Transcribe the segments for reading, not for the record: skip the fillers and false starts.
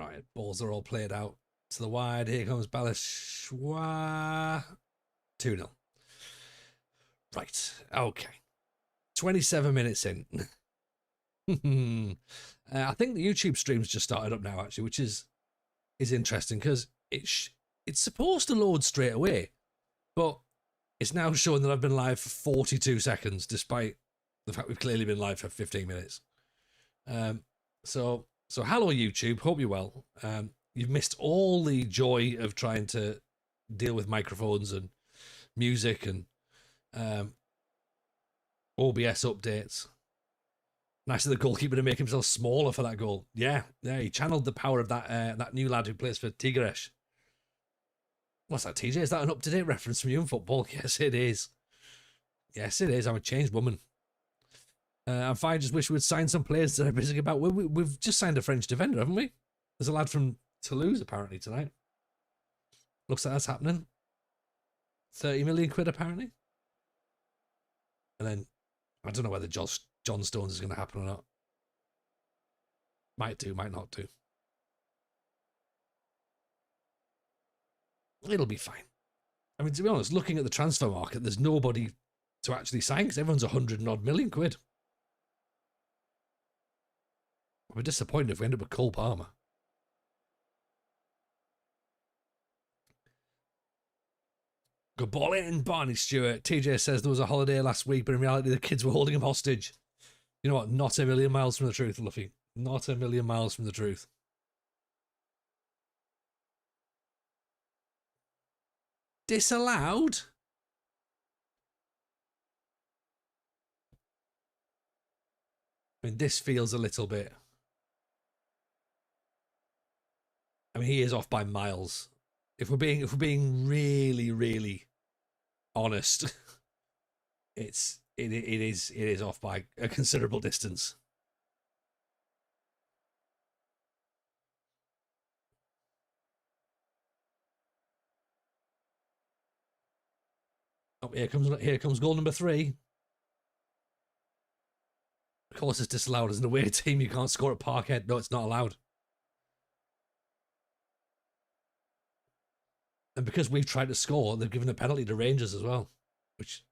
Right, balls are all played out to the wide. Here comes Balashwa. 2-0. Right, okay. 27 minutes in. I think the YouTube stream's just started up now, actually, which is interesting because it's supposed to load straight away, but it's now showing that I've been live for 42 seconds, despite the fact we've clearly been live for 15 minutes. So hello YouTube, hope you're well. You've missed all the joy of trying to deal with microphones and music and OBS updates. Nice of the goalkeeper to make himself smaller for that goal. Yeah, he channeled the power of that new lad who plays for Tigres. What's that, TJ? Is that an up-to-date reference from you in football? Yes, it is. Yes, it is. I'm a changed woman. I'm fine. Just wish we'd sign some players that are busy about. We've just signed a French defender, haven't we? There's a lad from Toulouse apparently tonight. Looks like that's happening. 30 million quid apparently. And then I don't know whether John Stones is going to happen or not. Might do, might not do. It'll be fine. I mean, to be honest, looking at the transfer market, there's nobody to actually sign because everyone's 100 and odd million quid. I'll be disappointed if we end up with Cole Palmer. Good ball in, Barney Stewart. TJ says there was a holiday last week, but in reality the kids were holding him hostage. You know what? Not a million miles from the truth, Luffy. Not a million miles from the truth. Disallowed? I mean, this feels a little bit... I mean, he is off by miles. If we're being really, really honest, it is off by a considerable distance. Oh, here comes goal number 3. Of course, it's disallowed as an away team. You can't score at Parkhead. No, it's not allowed. And because we've tried to score, they've given a penalty to Rangers as well. Which,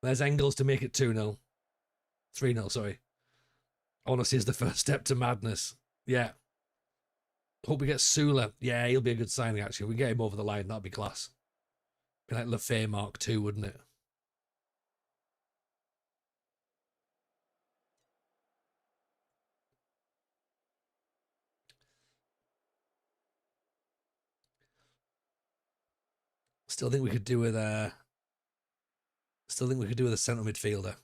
there's Engels to make it 2-0. 3-0, sorry. Honestly, is the first step to madness. Yeah. Hope we get Sula. Yeah, he'll be a good signing, actually. If we get him over the line, that'd be class. Be like Lefay Mark II, wouldn't it? Still think we could do with a centre midfielder.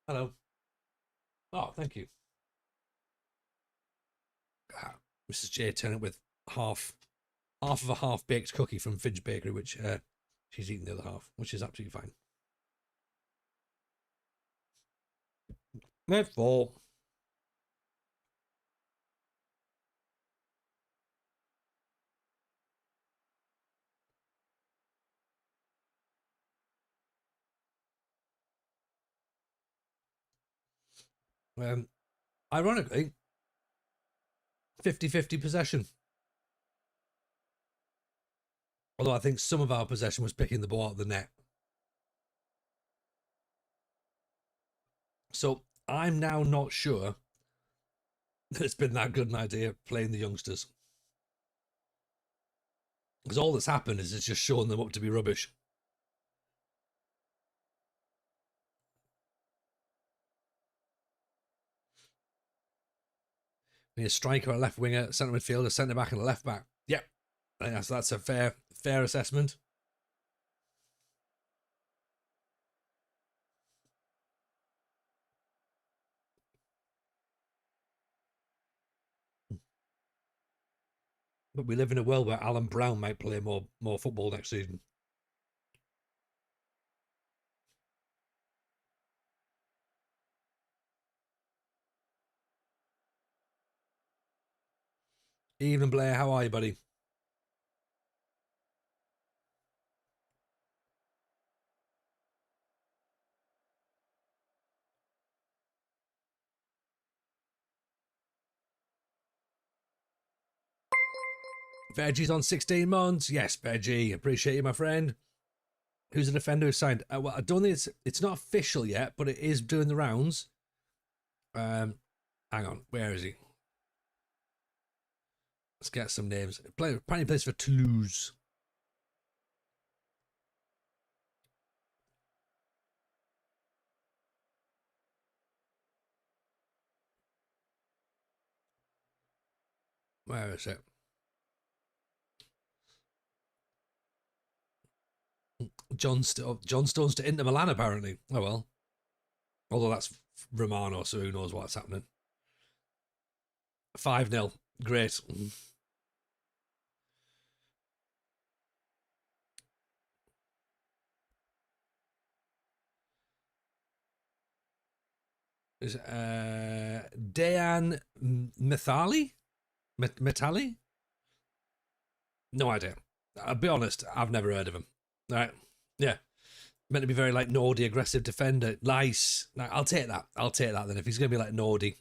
Hello. Oh, thank you. Mrs. J turning up with half of a half-baked cookie from Fidge Bakery, which she's eating the other half, which is absolutely fine. Net 4. Ironically, 50-50 possession. Although I think some of our possession was picking the ball out of the net. So I'm now not sure that it's been that good an idea playing the youngsters. Because all that's happened is it's just shown them up to be rubbish. We need a striker, a left winger, a centre midfielder, a centre back, and a left back. Yep, I think that's a fair assessment. But we live in a world where Alan Brown might play more football next season. Evening, Blair. How are you, buddy? Veggie's on 16 months. Yes, Veggie. Appreciate you, my friend. Who's the defender who signed? Well, I don't think it's not official yet, but it is doing the rounds. Hang on. Where is he? Let's get some names. Apparently plays for Toulouse. Where is it? John Stones to Inter Milan, apparently. Oh, well. Although that's Romano, so who knows what's happening. 5-0. Great. Is Dejan Mithali? Metali? No idea. I'll be honest, I've never heard of him. All right. Yeah. Meant to be very like Nordy, aggressive defender. Nice. I'll take that. I'll take that then. If he's going to be like Nordy,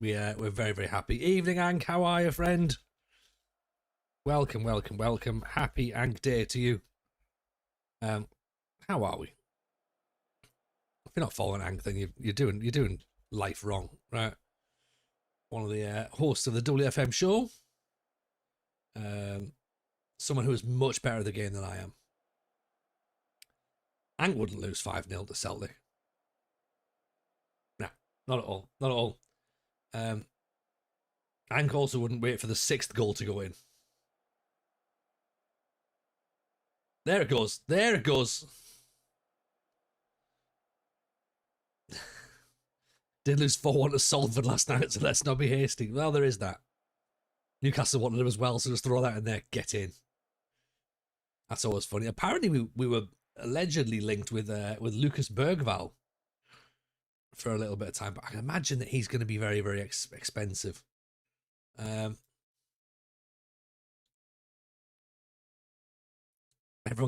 we're very, very happy. Evening, Ank. How are you, friend? Welcome, welcome, welcome. Happy Ank Day to you. How are we? If you're not following Ank, then you're doing life wrong, right? One of the hosts of the WFM show. Someone who is much better at the game than I am. Ank wouldn't lose 5-0 to Celtic. Nah, not at all. Not at all. Ank also wouldn't wait for the 6th goal to go in. There it goes. There it goes. Did lose 4-1 to Salford last night, so let's not be hasty. Well, there is that. Newcastle wanted him as well, so just throw that in there. Get in. That's always funny. Apparently, we were allegedly linked with Lucas Bergvall for a little bit of time, but I can imagine that he's going to be very, very expensive. Everyone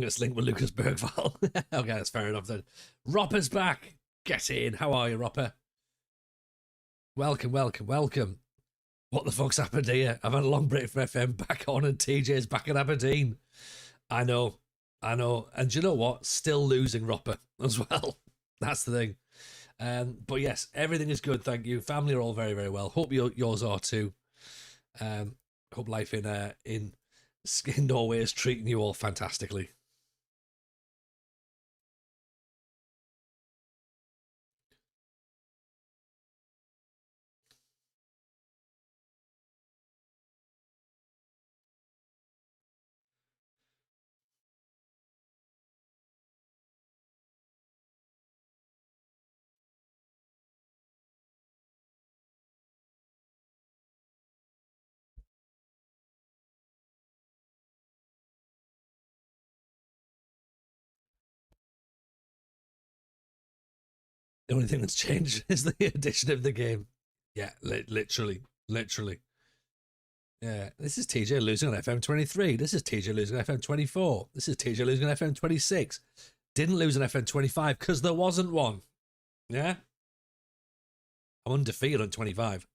gets linked with Lucas Bergvall. Okay, that's fair enough then. Ropper's back. Get in. How are you, Ropper? Welcome, welcome, welcome. What the fuck's happened here? I've had a long break from FM, back on, and TJ's back at Aberdeen. I know. And do you know what? Still losing Ropper as well. That's the thing. But yes, everything is good, thank you. Family are all very, very well. Hope yours are too. Hope life in Norway is treating you all fantastically. The only thing that's changed is the addition of the game. Yeah, literally. Yeah, this is TJ losing on FM 23. This is TJ losing on FM 24. This is TJ losing on FM 26. Didn't lose on FM 25 because there wasn't one. Yeah? I'm undefeated on 25.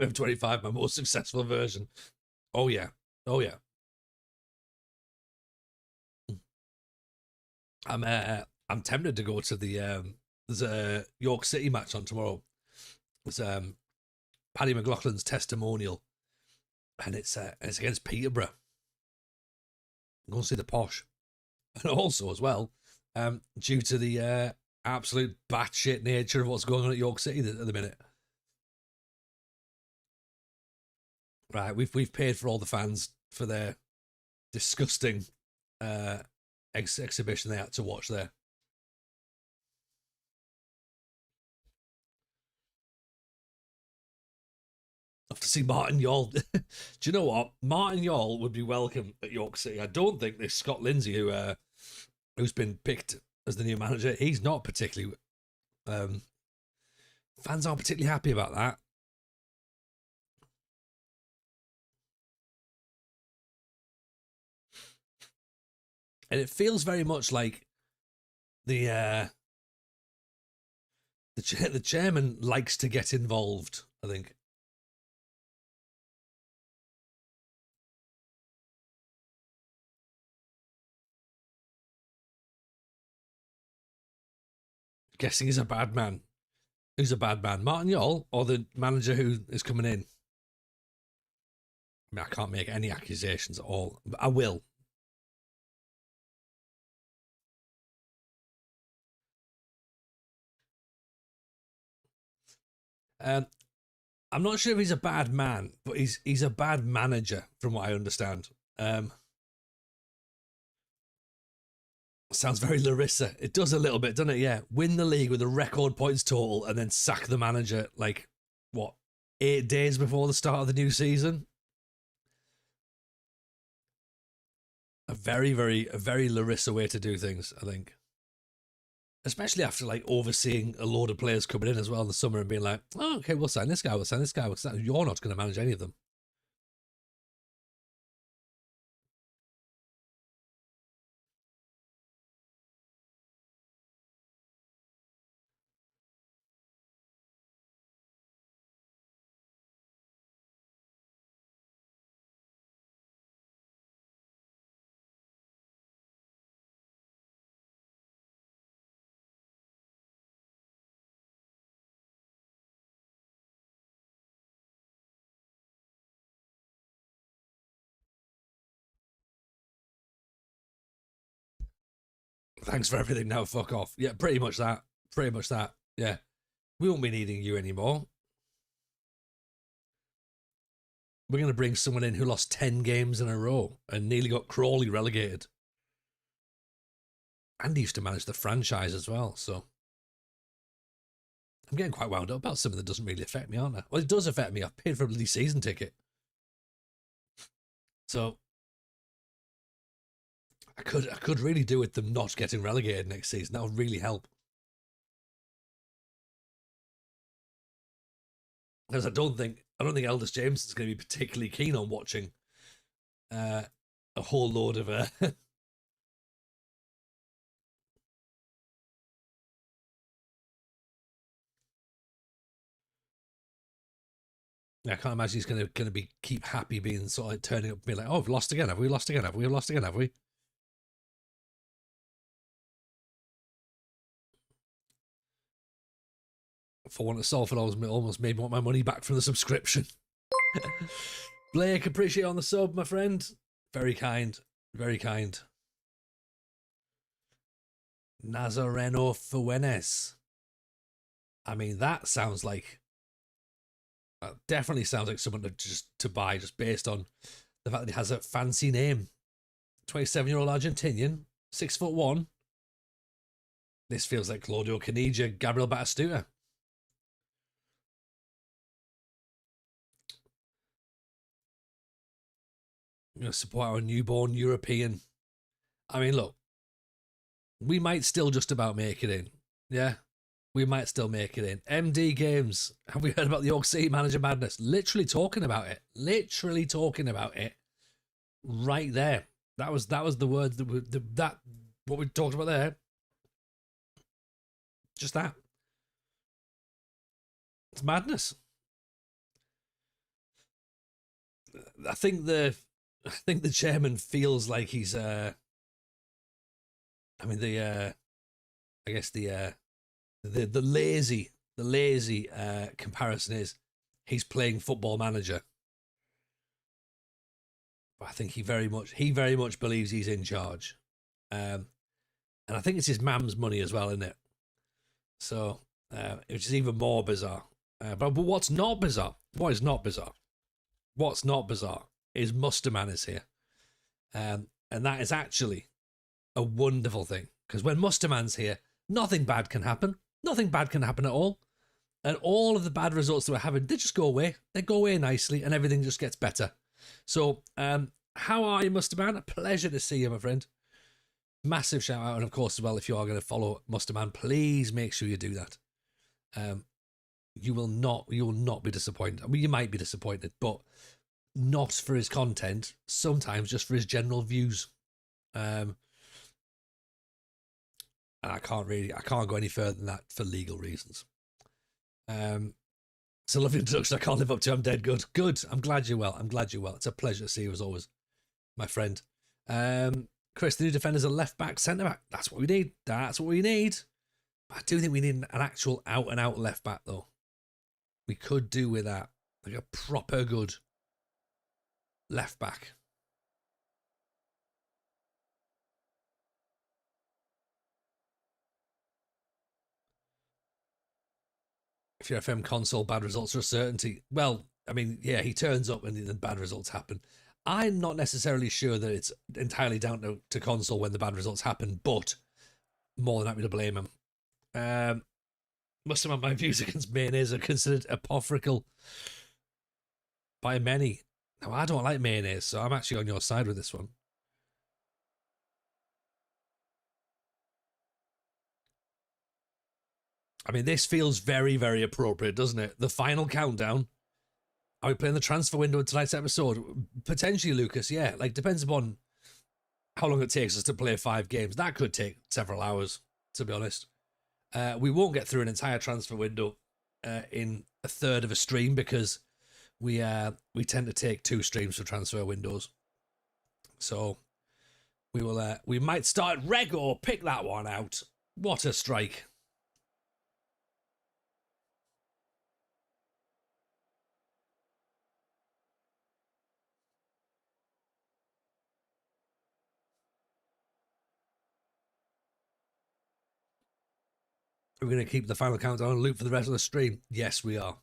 FM 25, my most successful version. Oh, yeah. Oh, yeah. I'm tempted to go to the there's a York City match on tomorrow. It's Paddy McLaughlin's testimonial, and it's against Peterborough. Go and see the posh, and also as well, due to the absolute batshit nature of what's going on at York City at the minute. Right, we've paid for all the fans for their disgusting exhibition they had to watch there. Have to see Martin Yall. Do you know what? Martin Yall would be welcome at York City. I don't think this Scott Lindsay, who's been picked as the new manager, he's not particularly. Fans aren't particularly happy about that. And it feels very much like the the chairman likes to get involved, I think. Guessing he's a bad man. Who's a bad man? Martin Yall or the manager who is coming in? I mean, I can't make any accusations at all, but I will. I'm not sure if he's a bad man, but he's a bad manager, from what I understand. Sounds very Larissa. It does a little bit, doesn't it? Yeah. Win the league with a record points total and then sack the manager, like, what, 8 days before the start of the new season? A very Larissa way to do things, I think. Especially after, like, overseeing a load of players coming in as well in the summer and being like, oh, okay, we'll sign this guy, we'll sign this guy. You're not going to manage any of them. Thanks for everything, now fuck off. Yeah, pretty much that. Pretty much that. Yeah. We won't be needing you anymore. We're going to bring someone in who lost 10 games in a row and nearly got Crawley relegated. And he used to manage the franchise as well, so I'm getting quite wound up about something that doesn't really affect me, aren't I? Well, it does affect me. I've paid for a bloody season ticket. So I could really do with them not getting relegated next season. That would really help. Because I don't think Elders James is going to be particularly keen on watching a whole load of I can't imagine he's going to be keep happy being sort of like turning up and be like, oh, we've lost again, have we? Lost again, have we? Lost again, have we? For want of Salford, I almost made my money back from the subscription. Blake, appreciate on the sub, my friend. Very kind. Very kind. Nazareno Fuenes. I mean, that sounds like... definitely sounds like someone to buy just based on the fact that he has a fancy name. 27-year-old Argentinian, 6'1". This feels like Claudio Caniggia, Gabriel Batistuta. I'm going to support our newborn European. I mean, look, we might still just about make it in. Yeah, we might still make it in. MD Games. Have we heard about the York City manager madness? Literally talking about it. Literally talking about it. Right there. That was the words that what we talked about there. Just that. It's madness. I think the chairman feels like he's I guess the lazy comparison is he's playing Football Manager. But I think he very much believes he's in charge. And I think it's his mam's money as well, isn't it? So which is even more bizarre. But what's not bizarre? What is not bizarre? What's not bizarre is Musterman is here. And that is actually a wonderful thing. Because when Musterman's here, nothing bad can happen. Nothing bad can happen at all. And all of the bad results that we're having, they just go away. They go away nicely and everything just gets better. So, how are you, Musterman? A pleasure to see you, my friend. Massive shout out. And of course, as well, if you are going to follow Musterman, please make sure you do that. You will not be disappointed. I mean, you might be disappointed, but not for his content, sometimes just for his general views. and I can't go any further than that for legal reasons. It's a lovely introduction. I can't live up to. I'm dead good. Good. I'm glad you're well. It's a pleasure to see you as always, my friend. Chris, the new defender's a left back, centre back. That's what we need. I do think we need an actual out and out left back though. We could do with that, like a proper good left back. If you're FM console, bad results are a certainty. Well, I mean, yeah, he turns up and then bad results happen. I'm not necessarily sure that it's entirely down to console when the bad results happen, but more than happy to blame him. Most of my views against mayonnaise are considered apocryphal by many. Now, I don't like mayonnaise, so I'm actually on your side with this one. I mean, this feels very, very appropriate, doesn't it? The final countdown. Are we playing the transfer window in tonight's episode? Potentially, Lucas, yeah. Like, depends upon how long it takes us to play 5 games. That could take several hours, to be honest. We won't get through an entire transfer window in a third of a stream because we tend to take 2 streams for transfer windows. So we might start Rego, pick that one out. What a strike. We're going to keep the final countdown on loop for the rest of the stream. Yes, we are.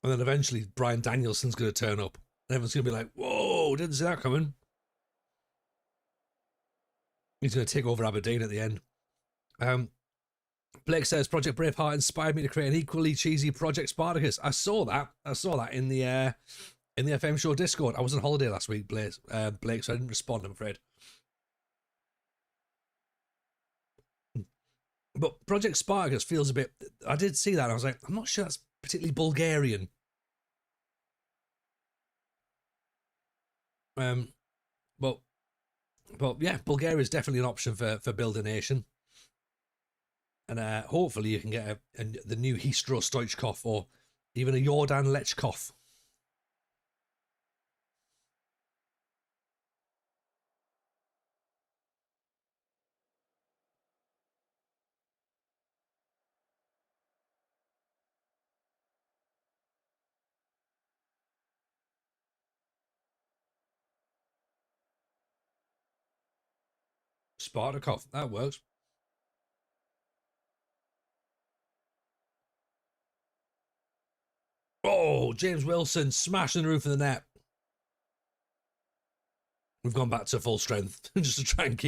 And then eventually Brian Danielson's going to turn up. And everyone's going to be like, whoa, didn't see that coming. He's going to take over Aberdeen at the end. Blake says, Project Braveheart inspired me to create an equally cheesy Project Spartacus. I saw that in the FM show Discord. I was on holiday last week, Blake, so I didn't respond, I'm afraid. But Project Spartacus feels a bit... I did see that, and I was like, I'm not sure that's particularly Bulgarian. But yeah, Bulgaria is definitely an option for Build a Nation. And hopefully you can get the new Histro Stoichkov or even a Jordan Lechkov. Spartakov, that works. Oh, James Wilson smashing the roof of the net. We've gone back to full strength just to try and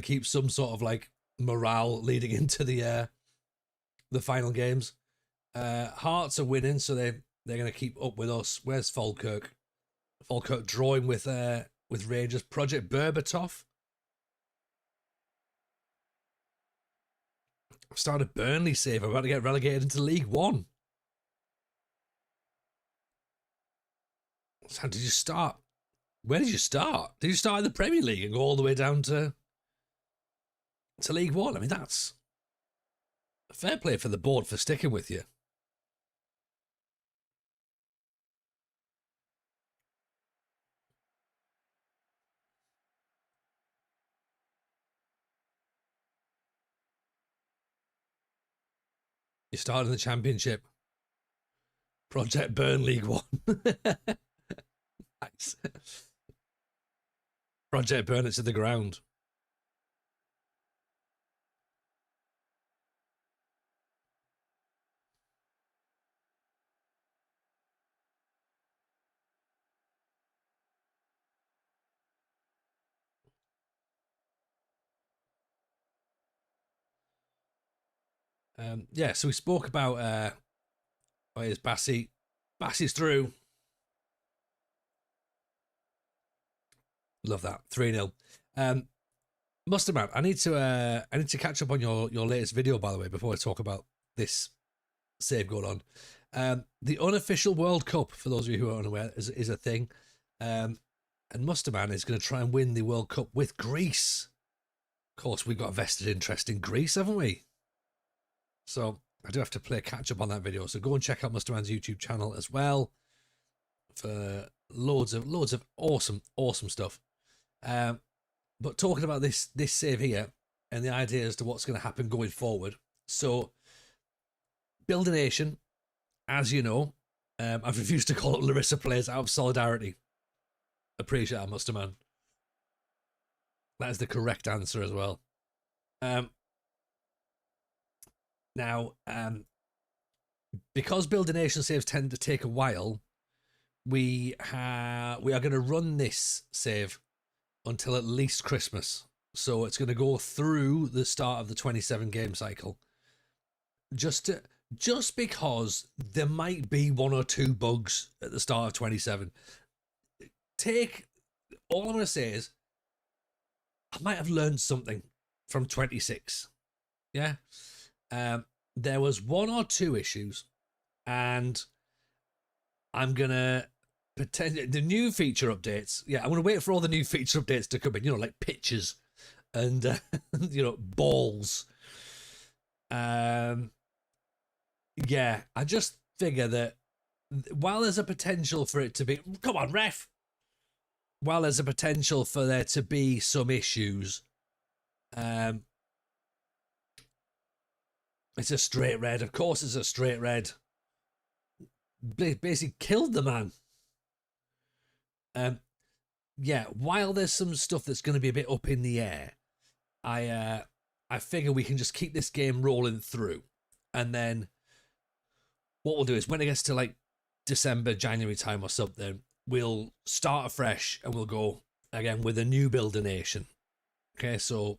keep some sort of like morale leading into the final games. Hearts are winning, so they're going to keep up with us. Where's Falkirk? Falkirk drawing with Rangers. Project Berbatov. Started Burnley save. I'm about to get relegated into League One. How did you start? Where did you start? Did you start in the Premier League and go all the way down to League One? I mean, that's a fair play for the board for sticking with you. You started in the Championship. Project Burn League One. Nice. Project Burn it to the ground. Yeah, so we spoke about here's Bassey. Bassey's through. Love that. 3-0. Musterman, I need to catch up on your latest video, by the way, before I talk about this save going on. The unofficial World Cup, for those of you who are unaware, is a thing. And Musterman is going to try and win the World Cup with Greece. Of course, we've got a vested interest in Greece, haven't we? So I do have to play catch up on that video. So go and check out Mr. Man's YouTube channel as well for loads of awesome stuff. But talking about this save here and the idea as to what's going to happen going forward. So Build a Nation, as you know, I've refused to call it Larissa Plays out of solidarity. Appreciate that, Mr. Man. That is the correct answer as well. Now, because Build a Nation saves tend to take a while, we are going to run this save until at least Christmas. So it's going to go through the start of the 27 game cycle. Just because there might be 1 or 2 bugs at the start of 27. All I'm going to say is I might have learned something from 26. Yeah. There was 1 or 2 issues, and I'm going to pretend the new feature updates. Yeah, I'm going to wait for all the new feature updates to come in, you know, like pitches and, you know, balls. Yeah, I just figure that while there's a potential for it to be, come on, ref. While there's a potential for there to be some issues, it's a straight red. Of course, it's a straight red. Basically killed the man. Yeah, while there's some stuff that's going to be a bit up in the air, I figure we can just keep this game rolling through, and then what we'll do is when it gets to like December, January time or something, we'll start afresh and we'll go again with a new Build a Nation. Okay, so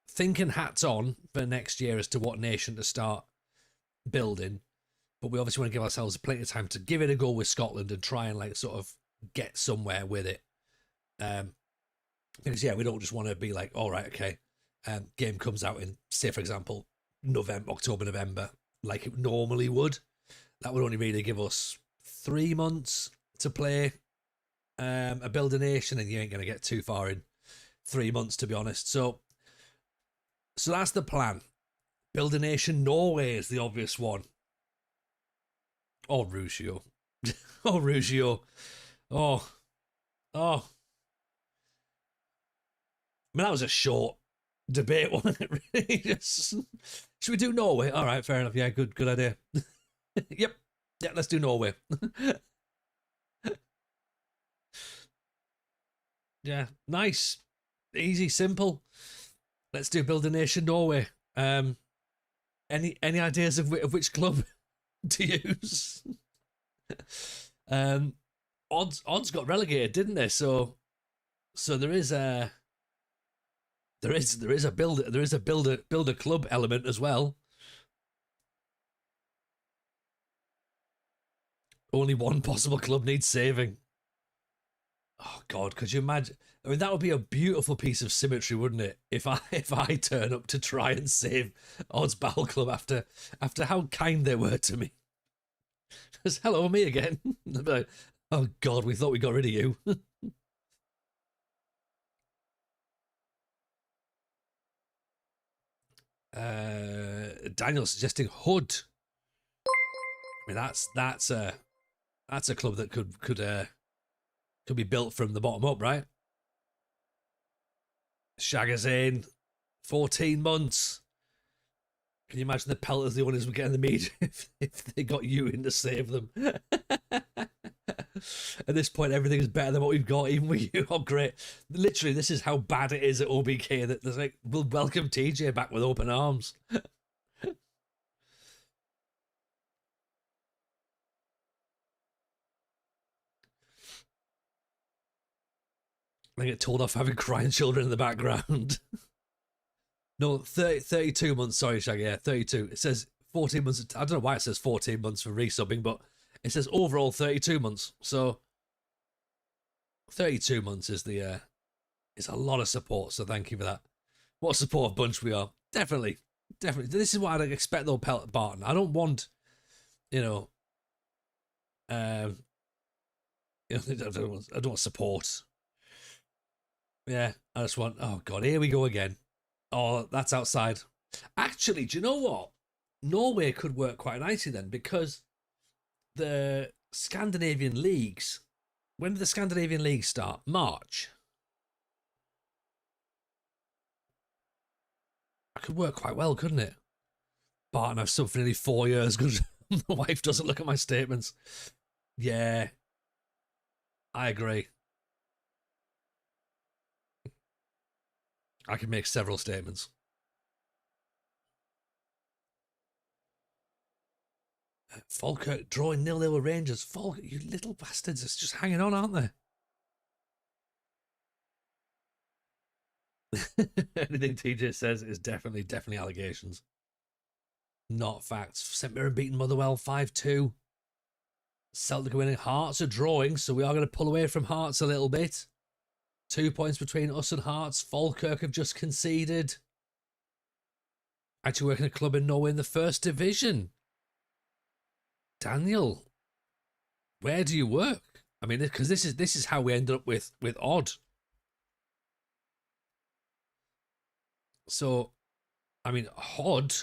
thinking hats on for next year as to what nation to start building, but we obviously want to give ourselves plenty of time to give it a go with Scotland and try and like sort of get somewhere with it. Because yeah, we don't just want to be like, all right, okay, game comes out in, say for example, October, November, like it normally would. That would only really give us 3 months to play a Build a Nation, and you ain't going to get too far in 3 months, to be honest. So that's the plan. Build a Nation Norway is the obvious one. Oh, Ruscio. Oh, Ruscio. Oh. I mean, that was a short debate, wasn't it? Really? Should we do Norway? All right, fair enough. Yeah, good idea. Yep. Yeah, let's do Norway. Yeah, nice. Easy, simple. Let's do Build a Nation Norway. Any ideas of which club to use? Odds got relegated, didn't they? So there is a build a club element as well. Only one possible club needs saving. Oh God, could you imagine? I mean, that would be a beautiful piece of symmetry, wouldn't it? If I turn up to try and save Odds Battle Club after how kind they were to me. Just hello, me again. Like, oh God, we thought we got rid of you. Daniel suggesting Hood. I mean, that's a club that could be built from the bottom up, right? Shagazane, 14 months. Can you imagine the pelters the owners would get in the media if they got you in to save them? At this point, everything is better than what we've got, even with you. Oh, great. Literally, this is how bad it is at OBK that there's like, we'll welcome TJ back with open arms. I get told off having crying children in the background. No, 32 months. Sorry, Shaggy. Yeah, 32. It says 14 months. I don't know why it says 14 months for resubbing, but it says overall 32 months. So 32 months is is a lot of support. So thank you for that. What a support bunch we are. Definitely. This is what I'd expect though, Barton. I don't want, I don't want support. Yeah, I just want, oh God, here we go again. Oh, that's outside. Actually, do you know what? Norway could work quite nicely then because the Scandinavian leagues. When did the Scandinavian leagues start? March. I could work quite well, couldn't it? Barton, I've subbed for nearly 4 years because my wife doesn't look at my statements. Yeah, I agree. I can make several statements. Falkirk drawing 0-0 with Rangers. Falkirk, you little bastards, it's just hanging on, aren't they? Anything TJ says is definitely allegations, not facts. St Mirren beating Motherwell 5-2. Celtic winning. Hearts are drawing, so we are going to pull away from Hearts a little bit. 2 points between us and Hearts. Falkirk have just conceded. Actually working a club in Norway in the first division. Daniel, where do you work? I mean, because this is how we ended up with Odd. So, I mean, Hod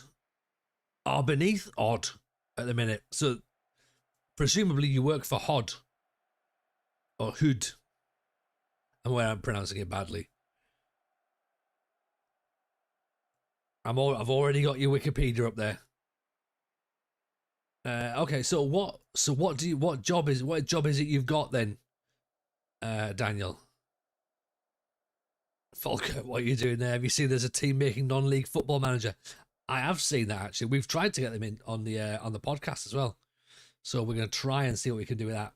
are beneath Odd at the minute. So, presumably you work for Hod or Hood. I'm aware I'm pronouncing it badly. I've already got your Wikipedia up there. Okay, so what job is it you've got then, Daniel? Falker, what are you doing there? Have you seen there's a team making non-league football manager? I have seen that actually. We've tried to get them in on the podcast as well. So we're going to try and see what we can do with that.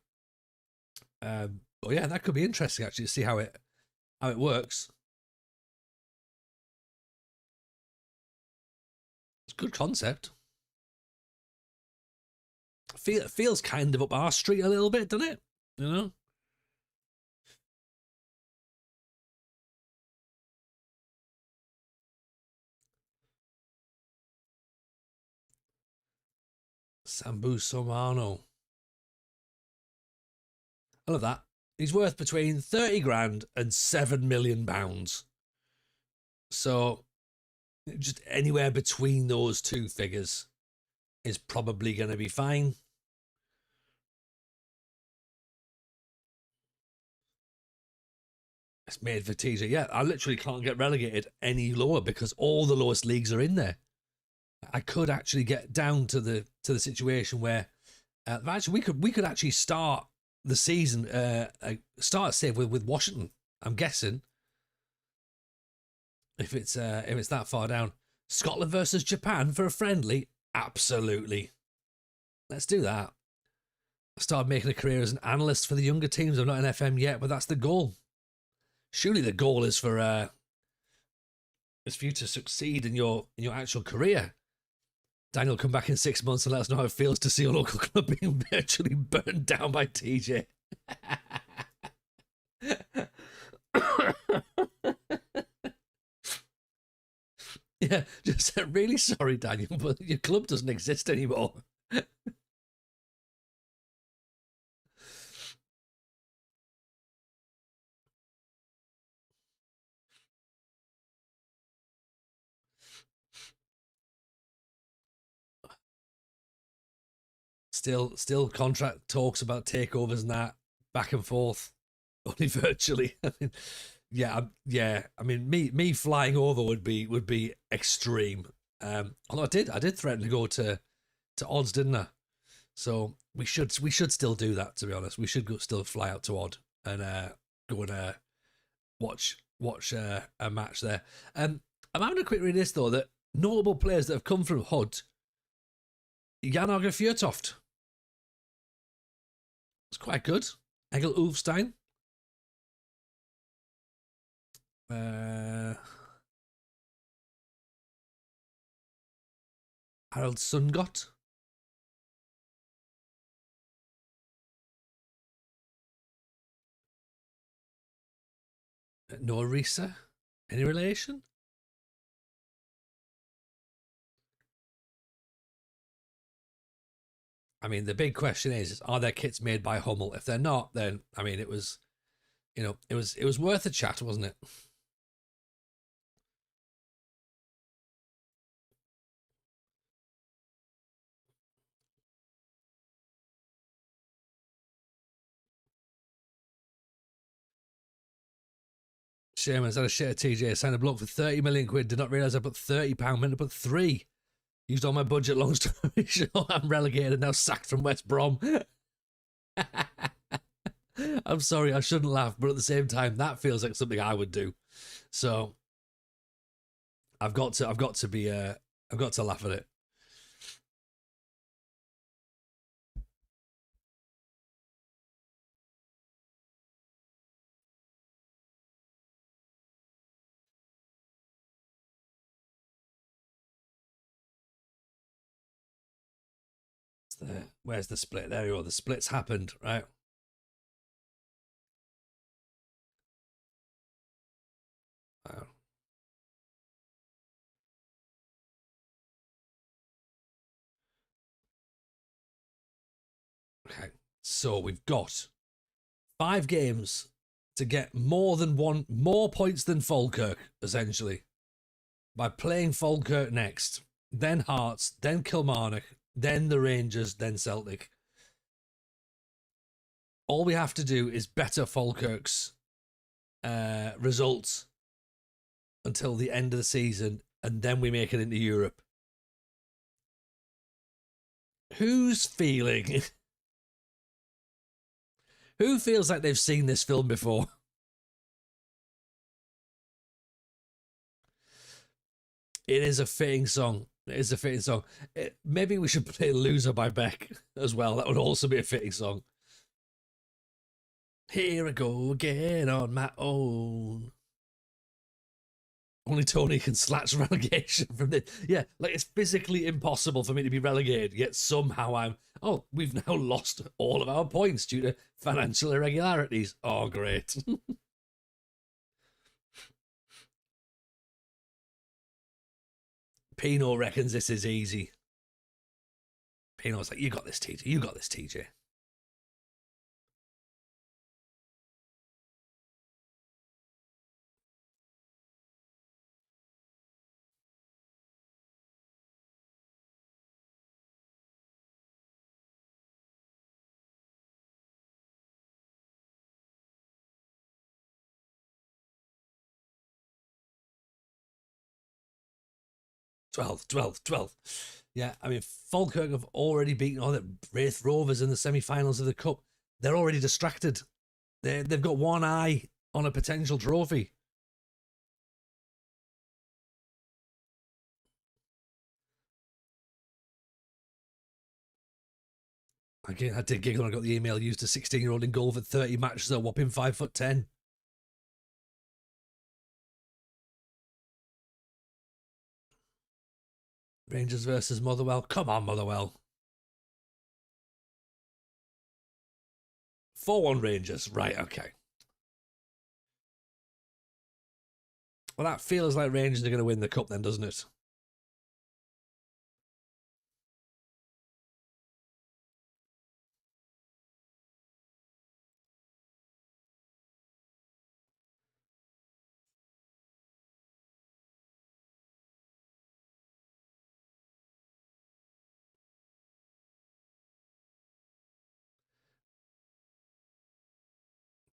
But yeah, that could be interesting actually to see how it works. It's a good concept. Feels kind of up our street a little bit, doesn't it? You know. Sambu Somano. I love that. He's worth between 30 grand and £7 million. So just anywhere between those two figures is probably going to be fine. It's made for TJ. Yeah, I literally can't get relegated any lower because all the lowest leagues are in there. I could actually get down to the situation where actually we could actually start the season start save with Washington. I'm guessing if it's that far down. Scotland versus Japan for a friendly, absolutely. Let's do that. I started making a career as an analyst for the younger teams. I'm not in FM yet, but that's the goal. Surely the goal is for you to succeed in your actual career. Daniel, come back in 6 months and let us know how it feels to see your local club being virtually burned down by TJ. Yeah, just really sorry, Daniel, but your club doesn't exist anymore. Still contract talks about takeovers and that back and forth, only virtually. I mean, yeah. I mean, me flying over would be extreme. Although I did threaten to go to odds, didn't I? So we should still do that. To be honest, we should still fly out to Odd and go and watch a match there. I'm having a quick read of this though, that notable players that have come from Hud. Jan Åge Fjørtoft. It's quite good. Egil Ulfstein. Harald Sundgott. Noah Risa. Any relation? I mean, the big question is, are their kits made by Hummel? If they're not, then I mean, it was worth a chat, wasn't it? Shaman said a shit at TJ. Signed a bloke for 30 million quid. Did not realise I put £30. Meant to put 3. Used all my budget. Long story short, I'm relegated now. Sacked from West Brom. I'm sorry, I shouldn't laugh, but at the same time, that feels like something I would do. So I've got to laugh at it. Where's the split? There you are. The split's happened, right? Oh. Okay, so we've got 5 games to get more points than Falkirk, essentially, by playing Falkirk next, then Hearts, then Kilmarnock, then the Rangers, then Celtic. All we have to do is better Falkirk's results until the end of the season, and then we make it into Europe. Who's feeling? Who feels like they've seen this film before? It is a fitting song. It is a fitting song. Maybe we should play Loser by Beck as well. That would also be a fitting song. Here I go again on my own. Only Tony can snatch relegation from this. Yeah, like it's physically impossible for me to be relegated, yet somehow we've now lost all of our points due to financial irregularities. Oh, great. Pino reckons this is easy. Pino's like, you got this, TJ. You got this, TJ. Twelve. Yeah, I mean, Falkirk have already beaten all the Wraith Rovers in the semi-finals of the Cup. They're already distracted. They've got one eye on a potential trophy. Again, I did giggle when I got the email. Used a 16-year-old in goal for 30 matches, a whopping 5'10". Rangers versus Motherwell. Come on, Motherwell. 4-1 Rangers. Right, okay. Well, that feels like Rangers are going to win the cup then, doesn't it?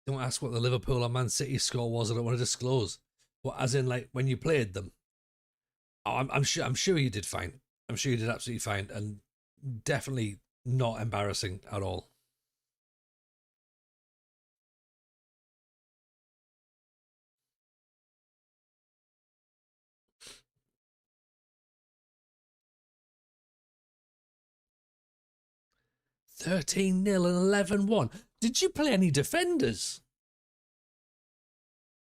Don't ask what the Liverpool or Man City score was. I don't want to disclose. What, as in, like when you played them? Oh, I'm sure you did fine. I'm sure you did absolutely fine, and definitely not embarrassing at all. $13-0 and 11-1. Did you play any defenders?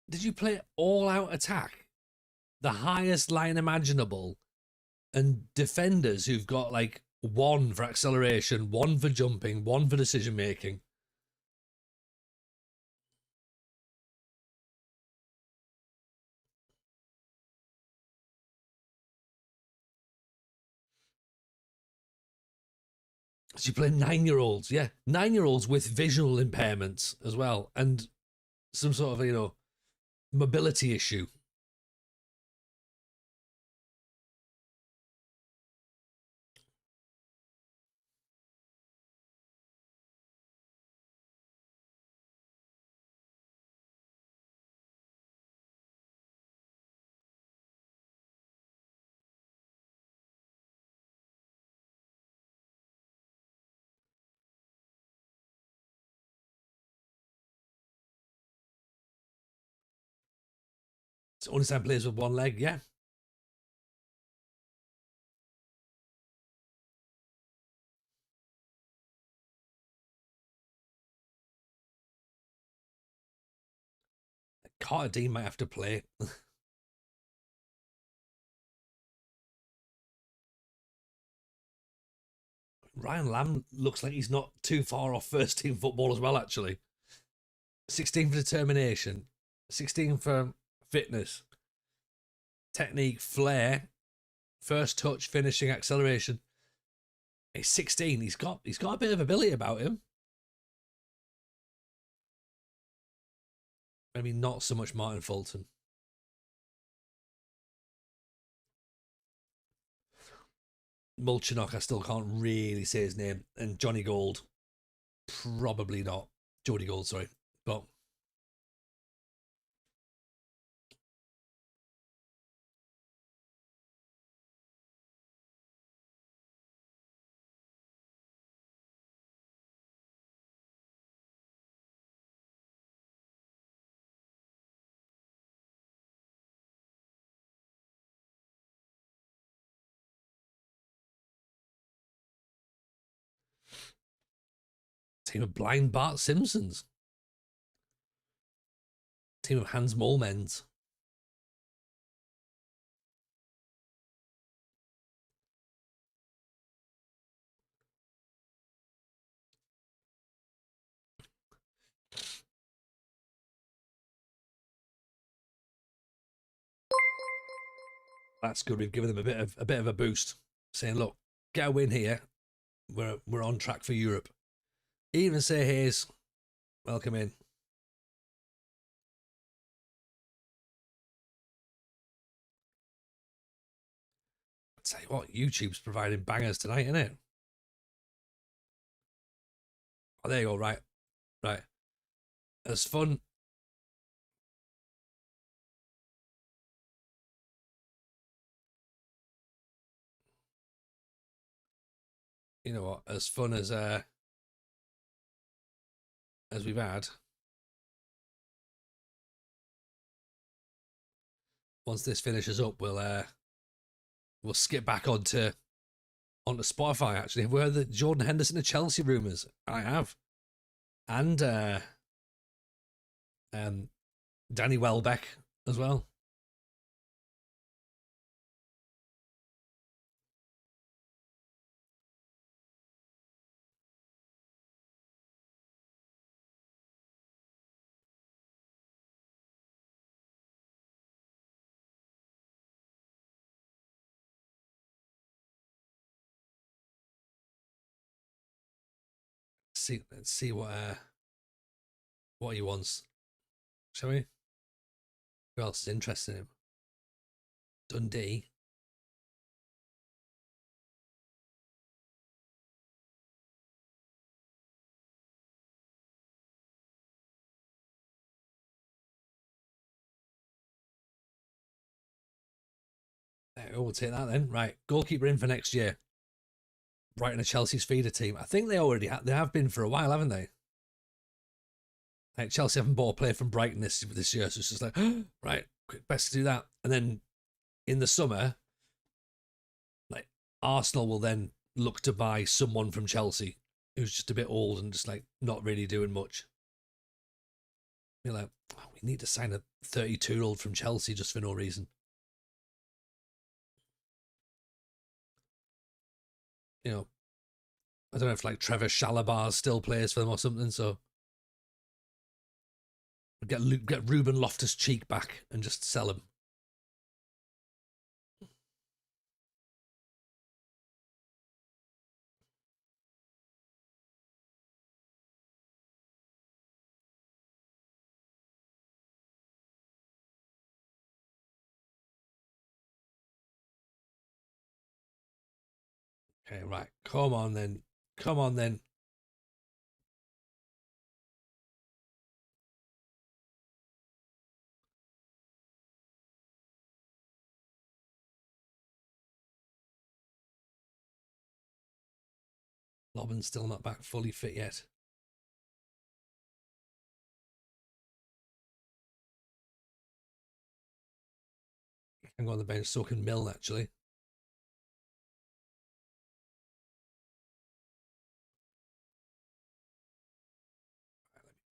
Did you play all out attack? The highest line imaginable, and defenders who've got like 1 for acceleration, 1 for jumping, 1 for decision making. So you play 9-year-olds, yeah, 9-year-olds with visual impairments as well, and some sort of mobility issue. It's only 7 players with one leg, yeah. Carter Dean might have to play. Ryan Lamb looks like he's not too far off first team football as well, actually. 16 for determination, 16 for fitness, technique, flair, first touch, finishing, acceleration. He's 16. He's got a bit of ability about him. Maybe not so much Martin Fulton. Mulchinok, I still can't really say his name. And Johnny Gold, probably not. Jody Gold, sorry. But team of blind Bart Simpsons. Team of Hans Molmens. That's good. We've given them a bit of a boost, saying, "Look, get a win here. We're on track for Europe." Even say Hayes, welcome in. I'll tell you what, YouTube's providing bangers tonight, isn't it? Oh, there you go. Right. As fun. You know what? As fun as we've had. Once this finishes up, we'll skip back onto Spotify. Actually, have we heard the Jordan Henderson of Chelsea rumours? I have, and Danny Welbeck as well. Let's see what he wants. Shall we? Who else is interested in him? Dundee. We'll take that then. Right, goalkeeper in for next year. Brighton are Chelsea's feeder team. I think they already they have been for a while, haven't they? Like Chelsea haven't bought a player from Brighton this year, so it's just like, right, best to do that. And then in the summer, like Arsenal will then look to buy someone from Chelsea who's just a bit old and just like not really doing much. You're like, oh, we need to sign a 32-year-old from Chelsea just for no reason. You know, I don't know if like Trevor Chalobah still plays for them or something. So get Ruben Loftus-Cheek back and just sell him. Okay, right. Come on then. Come on then. Lobben's still not back fully fit yet. can go on the bench. So can Milne, actually.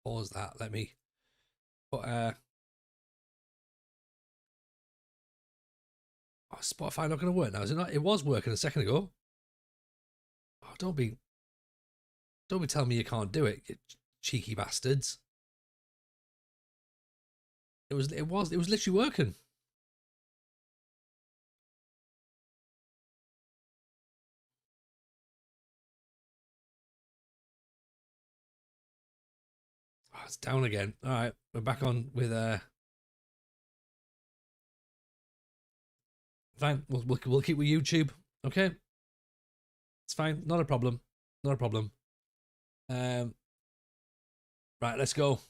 Pause that. Let me put oh, Spotify not going to work now, is it not? It was working a second ago. Oh, don't be telling me you can't do it, you cheeky bastards. It was literally working. Oh, it's down again. All right, we're back on with fine. We'll keep with YouTube. Okay, it's fine. Not a problem. Not a problem. Um, right, let's go.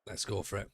Let's go for it.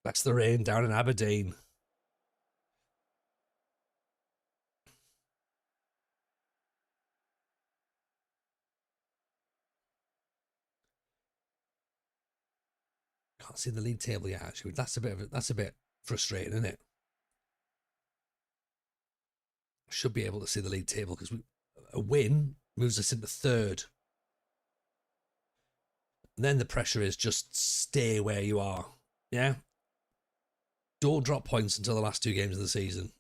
That's the rain down in Aberdeen. Can't see the league table yet. Actually, that's a bit frustrating, isn't it? Should be able to see the league table because a win moves us into third. And then the pressure is just stay where you are. Yeah. Don't drop points until the last two games of the season.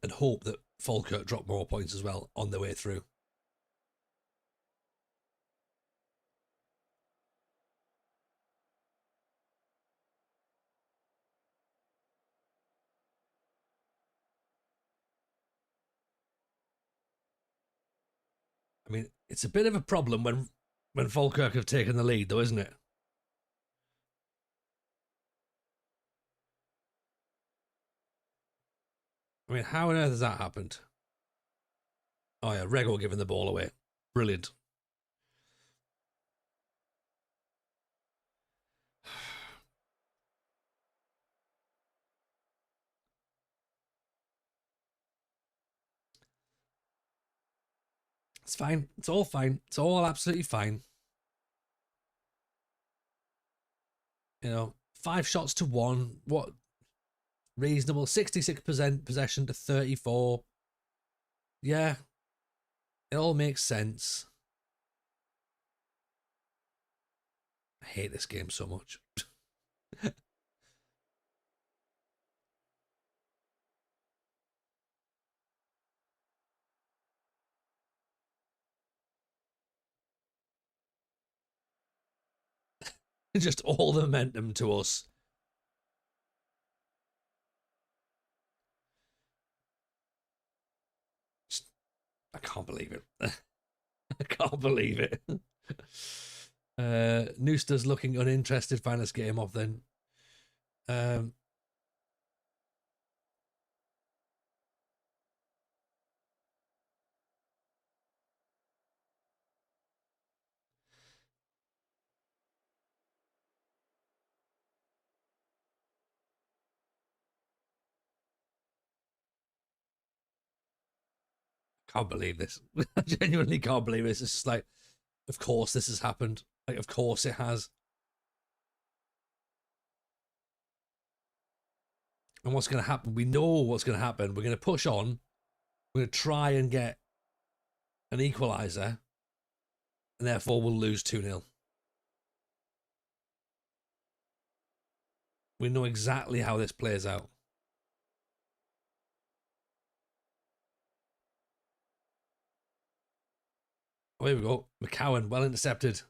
And hope that Falkirk drop more points as well on their way through. I mean, it's a bit of a problem when Falkirk have taken the lead, though, isn't it? I mean, how on earth has that happened? Oh yeah, Rego giving the ball away. Brilliant. It's fine. It's all fine. It's all absolutely fine. You know, 5 shots to 1. What reasonable? 66% possession to 34. Yeah, it all makes sense. I hate this game so much. Just all the momentum to us. I can't believe it. I can't believe it. Nooster's looking uninterested. Finance game off then. Um, can't believe this. I genuinely can't believe this. It's just like Of course this has happened. Like, of course it has. And what's going to happen? We know what's going to happen. We're going to push on. We're going to try and get an equaliser. And therefore we'll lose 2-0. We know exactly how this plays out. Oh, here we go. McCowan, well intercepted.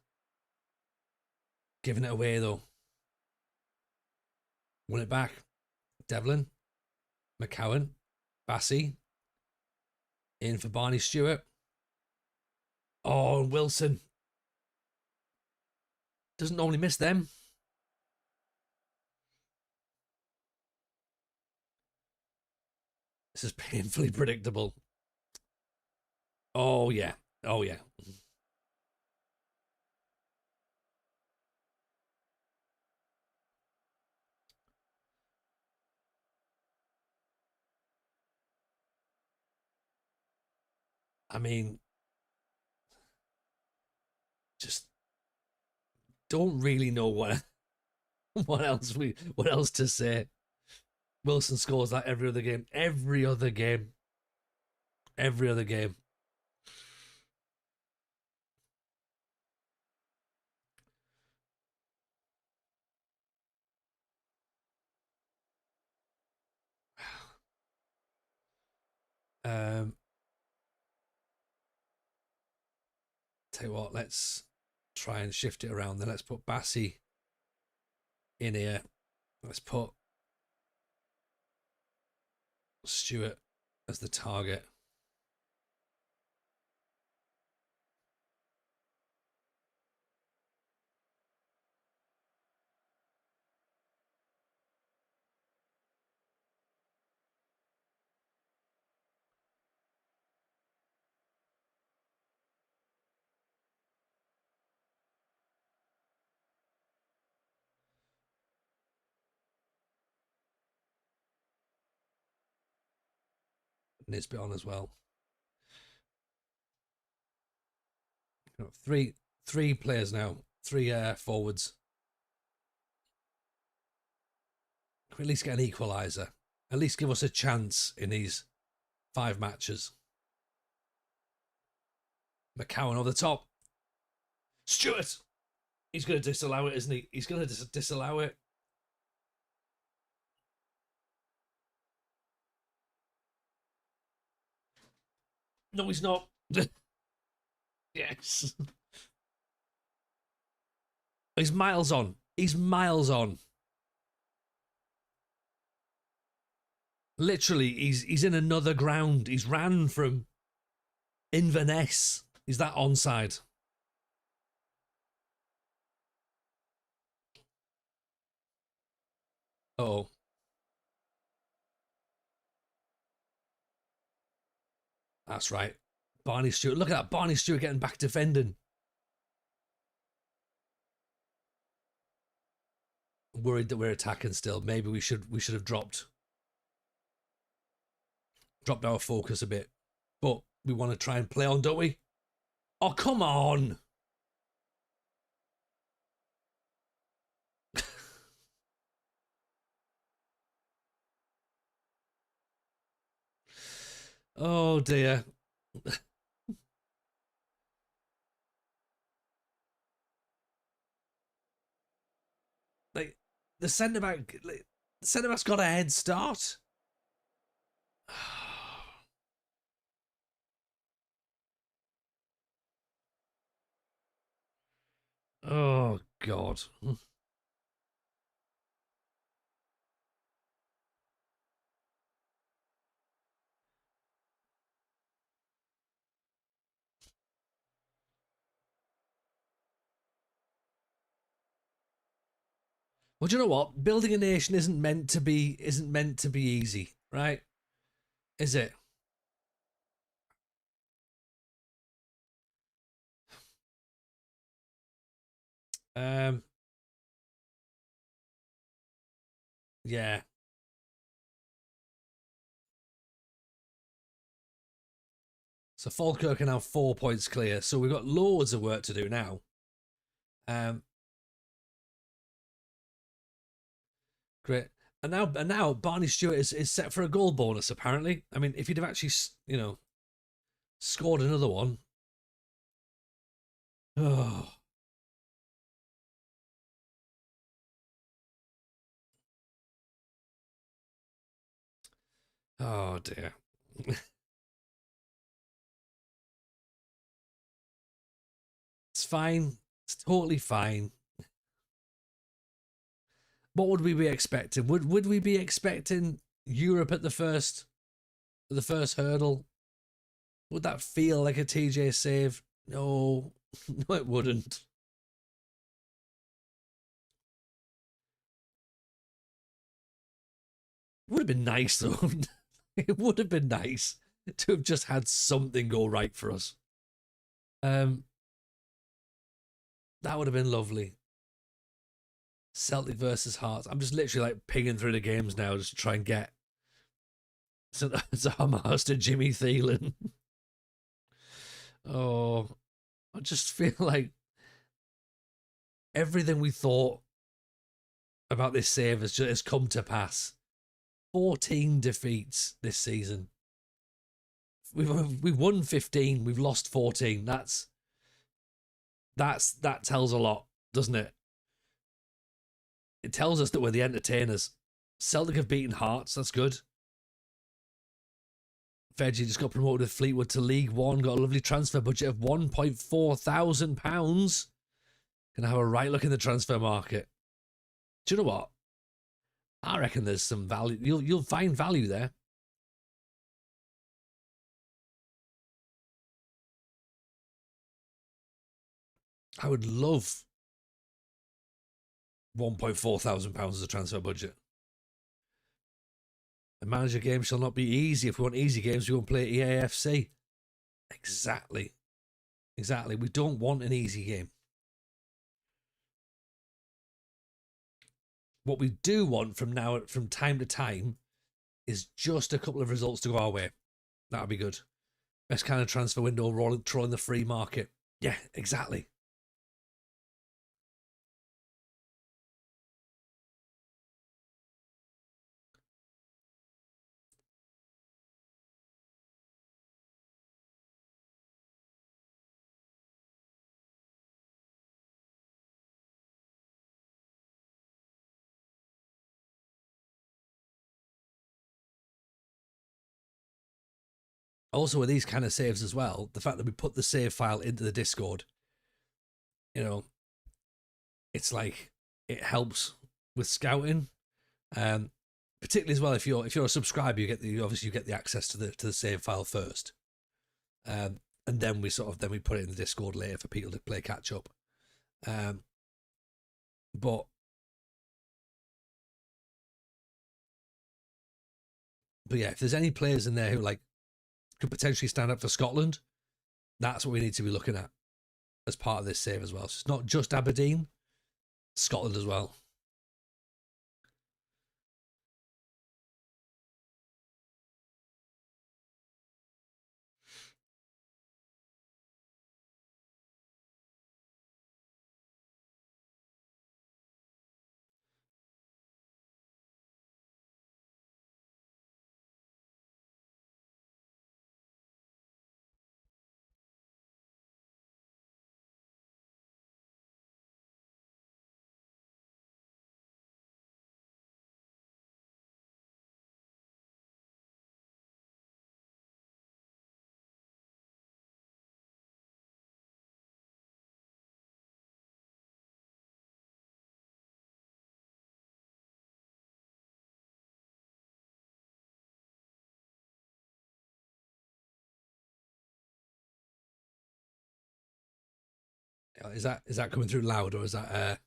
Giving it away, though. Won it back. Devlin. McCowan. Bassey. In for Barney Stewart. Oh, and Wilson. Doesn't normally miss them. This is painfully predictable. Oh, yeah. Oh, yeah. I mean, just don't really know what else to say. Wilson scores like every other game. Every other game. Every other game. Tell you what, let's try and shift it around. Then let's put Bassey in here. Let's put Stewart as the target. Nisbet on as well. Three players now. Three forwards. Can we at least get an equaliser? At least give us a chance in these 5 matches. McCowan over the top. Stewart! He's going to disallow it, isn't he? He's going to disallow it. No, he's not. Yes. He's miles on. He's miles on. Literally, he's in another ground. He's ran from Inverness. Is that onside? Oh. That's right. Barney Stewart. Look at that. Barney Stewart getting back defending. Worried that we're attacking still. Maybe we should have dropped our focus a bit. But we want to try and play on, don't we? Oh, come on. Oh dear. Like, the centre back's got a head start. Oh God. Well, do you know what? Building a nation isn't meant to be easy, right? Is it? Um. Yeah. So Falkirk are now 4 points clear. So we've got loads of work to do now. Great. And now Barney Stewart is set for a goal bonus, apparently. I mean, if he'd have actually, scored another one. Oh. Oh, dear. It's fine. It's totally fine. What would we be expecting? Would we be expecting Europe at the first hurdle? Would that feel like a TJ save? No, no, it wouldn't. Would have been nice though. It would have been nice to have just had something go right for us. That would have been lovely. Celtic versus Hearts. I'm just literally like pinging through the games now just to try and get Zahamas to Jimmy Thielen. Oh, I just feel like everything we thought about this save has come to pass. 14 defeats this season. We've won 15. We've lost 14. That tells a lot, doesn't it? It tells us that we're the entertainers. Celtic have beaten Hearts. That's good. Veggie just got promoted with Fleetwood to League One. Got a lovely transfer budget of £1.4 thousand. Gonna have a right look in the transfer market. Do you know what? I reckon there's some value. You'll find value there. I would love £1.4 thousand as a transfer budget. The manager game shall not be easy. If we want easy games, we won't play EAFC. Exactly. We don't want an easy game. What we do want from time to time is just a couple of results to go our way. That'll be good. Best kind of transfer window, trolling the free market. Yeah, exactly. Also, with these kind of saves as well, the fact that we put the save file into the Discord, it's like it helps with scouting, particularly as well if you're a subscriber, you get the access to the save file first, and then we put it in the Discord later for people to play catch up. But yeah, if there's any players in there who could potentially stand up for Scotland, that's what we need to be looking at as part of this save as well. So it's not just Aberdeen, Scotland as well. Is that coming through loud, or is that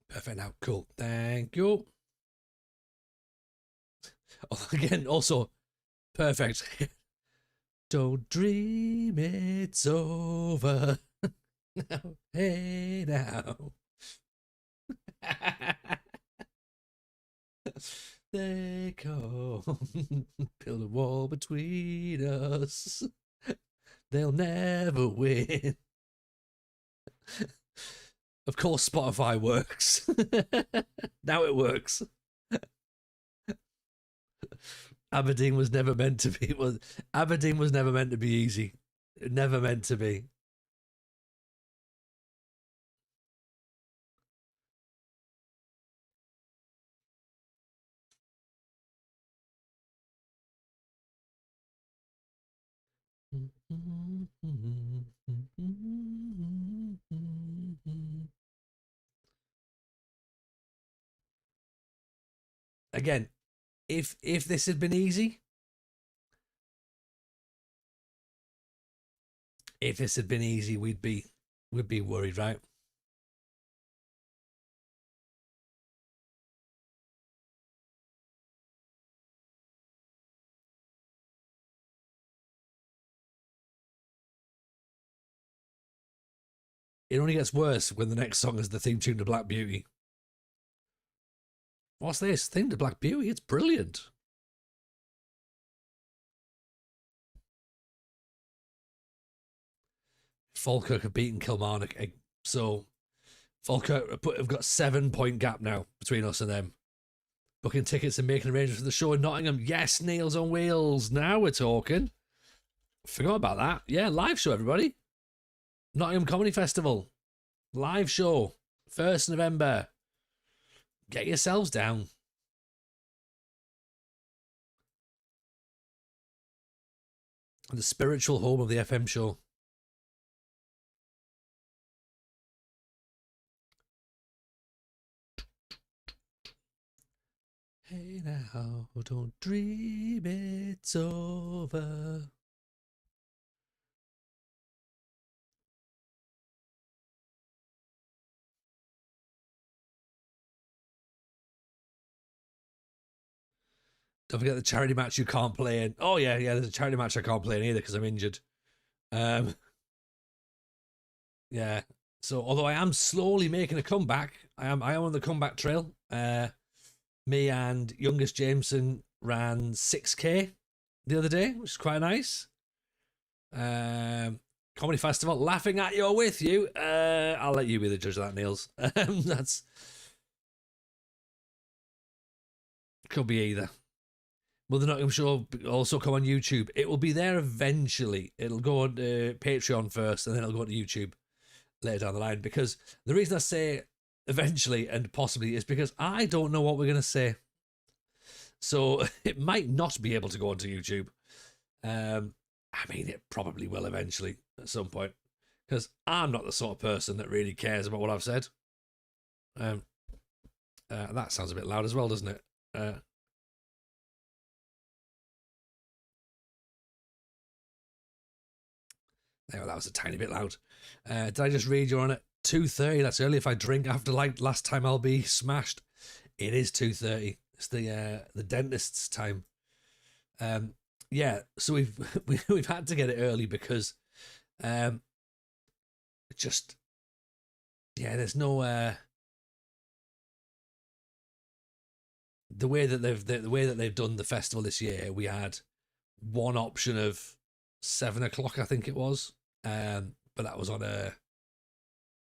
perfect now? Cool. Thank you. Oh, again, also perfect. Don't dream it's over. Now, hey now. They come, build a wall between us. They'll never win. Of course, Spotify works. Now it works. Aberdeen was never meant to be. Aberdeen was never meant to be easy. Never meant to be. Again, if this had been easy, we'd be worried, right? It only gets worse when the next song is the theme tune to Black Beauty. What's this? Theme to Black Beauty? It's brilliant. Falkirk have beaten Kilmarnock, so Falkirk have got 7-point gap now between us and them. Booking tickets and making arrangements for the show in Nottingham. Yes, Nails on Wheels. Now we're talking. Forgot about that. Yeah, live show, everybody. Nottingham Comedy Festival. Live show. 1st November. Get yourselves down. The spiritual home of the FM show. Hey now, don't dream it's over. Don't forget the charity match you can't play in. Oh yeah, there's a charity match I can't play in either because I'm injured. Yeah. So although I am slowly making a comeback, I am on the comeback trail. Me and youngest Jameson ran 6K the other day, which is quite nice. Comedy festival, laughing at you or with you. I'll let you be the judge of that, Niels. That's could be either. Will the Nottingham Show also come on YouTube? It will be there eventually. It'll go on Patreon first, and then it'll go to YouTube later down the line. Because the reason I say eventually and possibly is because I don't know what we're going to say. So it might not be able to go onto YouTube. I mean, it probably will eventually at some point. Because I'm not the sort of person that really cares about what I've said. That sounds a bit loud as well, doesn't it? There, that was a tiny bit loud. Did I just read you're on at 2:30? That's early. If I drink after like last time, I'll be smashed. It is 2:30. It's the dentist's time. Yeah. So we've had to get it early because, just there's no the way that they've done the festival this year. We had one option of 7 o'clock, I think it was. But that was on a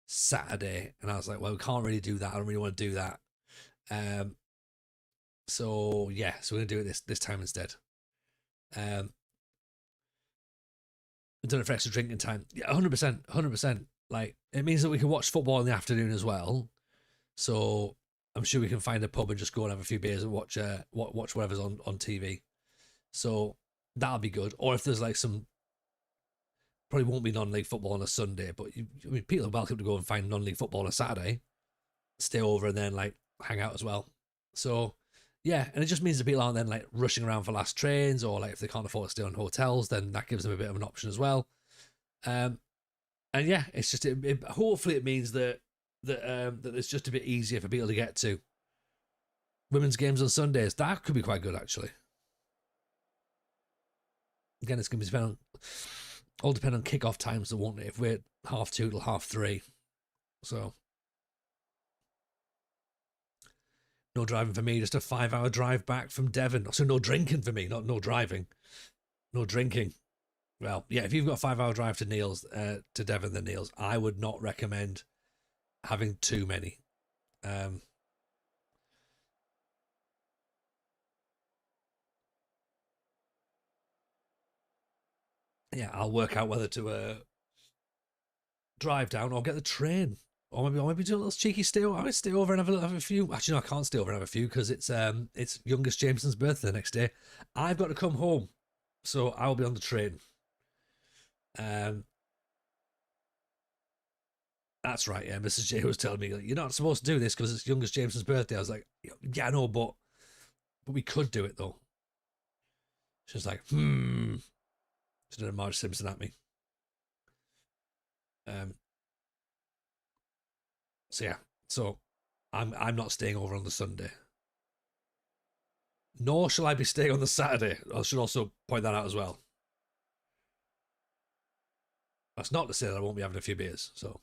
Saturday, and I was like, well, we can't really do that. I don't really want to do that. So we're gonna do it this time instead. We've done it for extra drinking time. Yeah, 100%. Like, it means that we can watch football in the afternoon as well. So I'm sure we can find a pub and just go and have a few beers and watch whatever's on TV. So that'll be good. Or if there's like some, probably won't be non-league football on a Sunday, but people are welcome to go and find non-league football on a Saturday, stay over and then like hang out as well. So yeah, and it just means that people aren't then like rushing around for last trains, or like if they can't afford to stay on hotels, then that gives them a bit of an option as well. And yeah, it's just hopefully it means that it's just a bit easier for people to get to. Women's games on Sundays, that could be quite good actually. Again, it's going to be all depend on kick-off times, though, won't it? If we're 2:30 till 3:30. So No driving for me, just a 5-hour drive back from Devon. So no drinking for me, not no driving. No drinking. Well, yeah, if you've got a 5-hour drive to Neil's, to Devon, then Neil's, I would not recommend having too many. Yeah, I'll work out whether to drive down or get the train. Or maybe do a little cheeky stay over. I might stay over and have a few. Actually, no, I can't stay over and have a few because it's youngest Jameson's birthday the next day. I've got to come home, so I'll be on the train. That's right. Yeah, Mrs. J was telling me, like, you're not supposed to do this because it's youngest Jameson's birthday. I was like, yeah, I know, but we could do it though. She was like, She did a Marge Simpson at me. So yeah, so I'm not staying over on the Sunday. Nor shall I be staying on the Saturday. I should also point that out as well. That's not to say that I won't be having a few beers. So,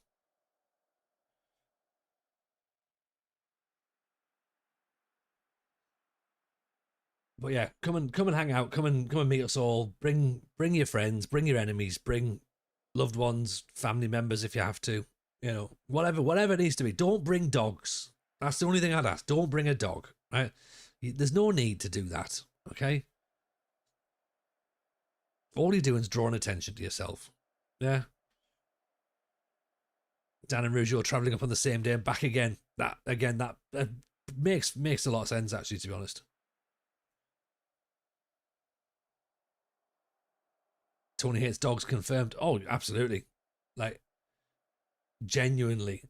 but yeah, come and hang out. Come and meet us all. Bring your friends. Bring your enemies. Bring loved ones, family members if you have to. You know, whatever it needs to be. Don't bring dogs. That's the only thing I'd ask. Don't bring a dog. Right? There's no need to do that. Okay. All you're doing is drawing attention to yourself. Yeah. Dan and Rouge are traveling up on the same day and back again. That makes a lot of sense, actually, to be honest. Tony hates dogs confirmed. Oh, absolutely. Like, genuinely.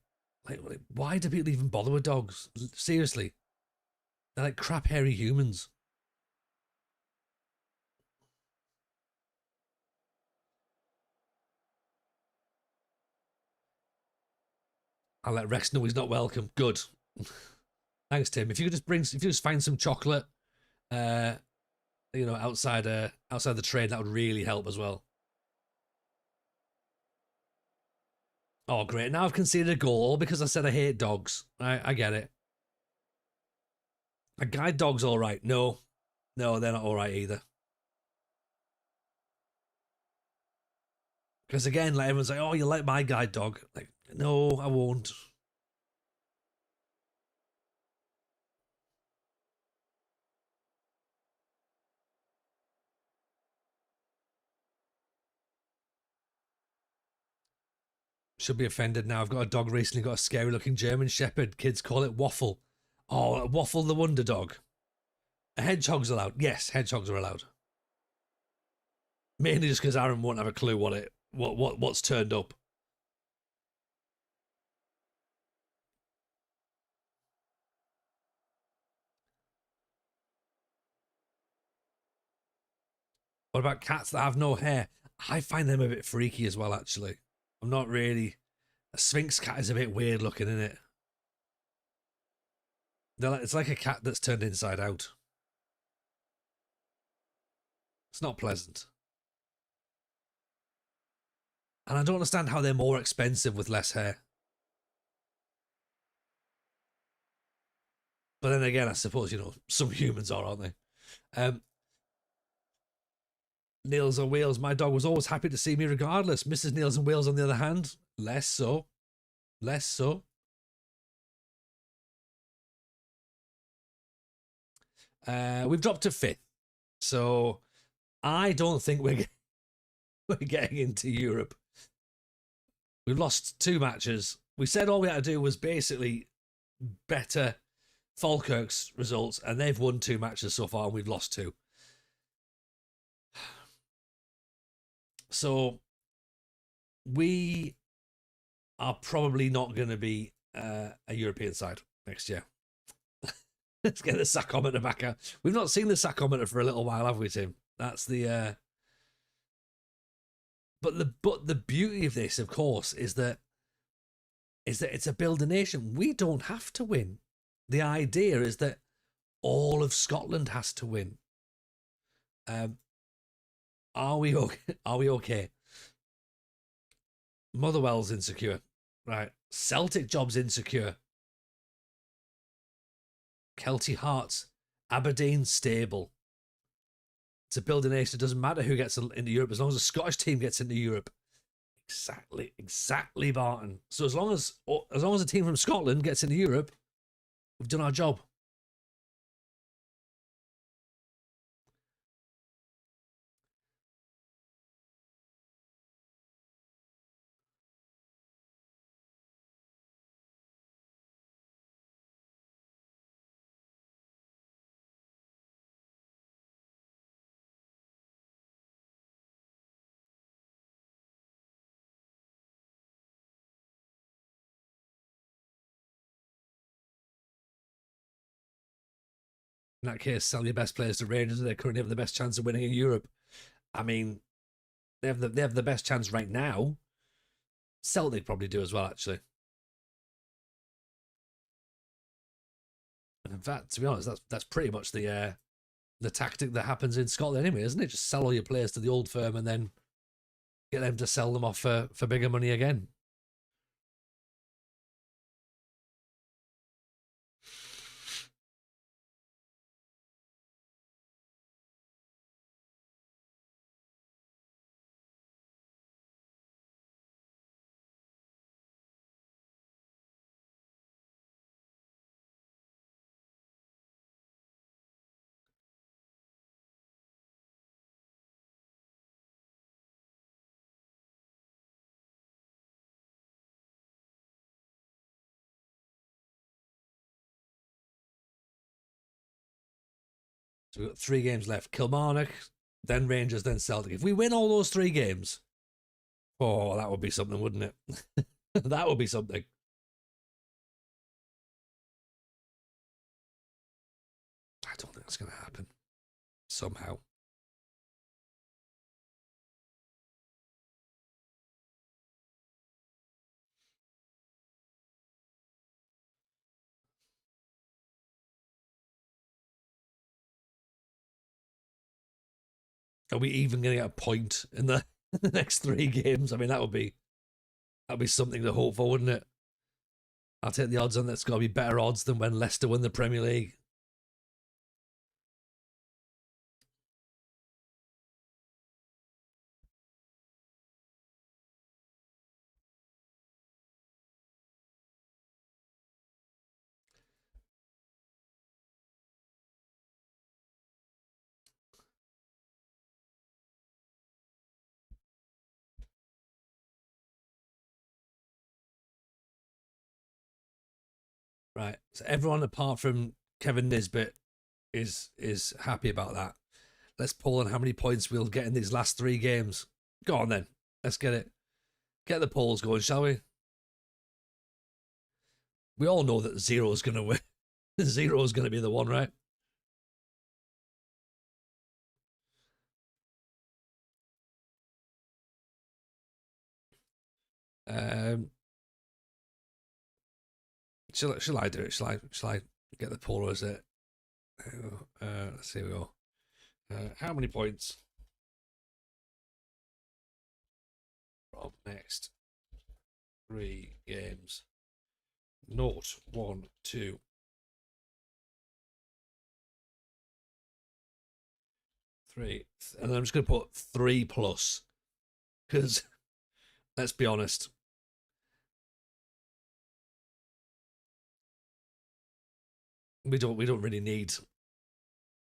Like, why do people even bother with dogs? Seriously. They're like crap hairy humans. I'll let Rex know he's not welcome. Good. Thanks, Tim. If you just find some chocolate, outside the train, that would really help as well. Oh, great. Now I've conceded a goal because I said I hate dogs. I get it. A guide dog's all right. No, they're not all right either. Because again, like everyone's like, "Oh, you like my guide dog?" Like, no, I won't. Should be offended now. I've got a dog recently, got a scary looking German Shepherd. Kids call it Waffle. Oh, Waffle the Wonder Dog. A hedgehog's allowed. Yes, hedgehogs are allowed. Mainly just because Aaron won't have a clue what's turned up. What about cats that have no hair? I find them a bit freaky as well, actually. I'm not really. A Sphinx cat is a bit weird looking, isn't it? It's like a cat that's turned inside out. It's not pleasant. And I don't understand how they're more expensive with less hair. But then again, I suppose, some humans are, aren't they? Nails on Wheels, my dog was always happy to see me regardless. Mrs. Nails on Wheels, on the other hand, less so. Less so. We've dropped to 5th. So I don't think we're getting into Europe. We've lost 2 matches. We said all we had to do was basically better Falkirk's results, and they've won 2 matches so far, and we've lost 2. So we are probably not going to be a European side next year. Let's get the Sackometer back out. We've not seen the Sackometer for a little while, have we, Tim? That's the. But the beauty of this, of course, is that it's a build a nation. We don't have to win. The idea is that all of Scotland has to win. Are we okay? Are we okay? Motherwell's insecure, right? Celtic job's insecure. Kelty Hearts, Aberdeen stable. It's a building nation. It doesn't matter who gets into Europe as long as a Scottish team gets into Europe. Exactly, Barton. So as long as a team from Scotland gets into Europe, we've done our job. In that case, sell your best players to Rangers. They currently have the best chance of winning in Europe. I mean, they have the best chance right now. Celtic probably do as well, actually. And in fact, to be honest, that's pretty much the tactic that happens in Scotland anyway, isn't it? Just sell all your players to the old firm and then get them to sell them off for bigger money again. So we've got 3 games left. Kilmarnock, then Rangers, then Celtic. If we win all those 3 games, oh, that would be something, wouldn't it? That would be something. I don't think that's going to happen. Somehow. Are we even going to get a point in the next 3 games? I mean, that'd be something to hope for, wouldn't it? I'll take the odds on that's got to be better odds than when Leicester win the Premier League. Right. So everyone apart from Kevin Nisbet is happy about that. Let's poll on how many points we'll get in these last 3 games. Go on then. Let's get it. Get the polls going, shall we? We all know that 0 is going to win. 0 is going to be the one, right? Shall I do it? Shall I get the poll, or is it? Let's see. We go. How many points from next 3 games? 0, 1, 2, 3, and I'm just going to put 3 plus, because let's be honest, we don't really need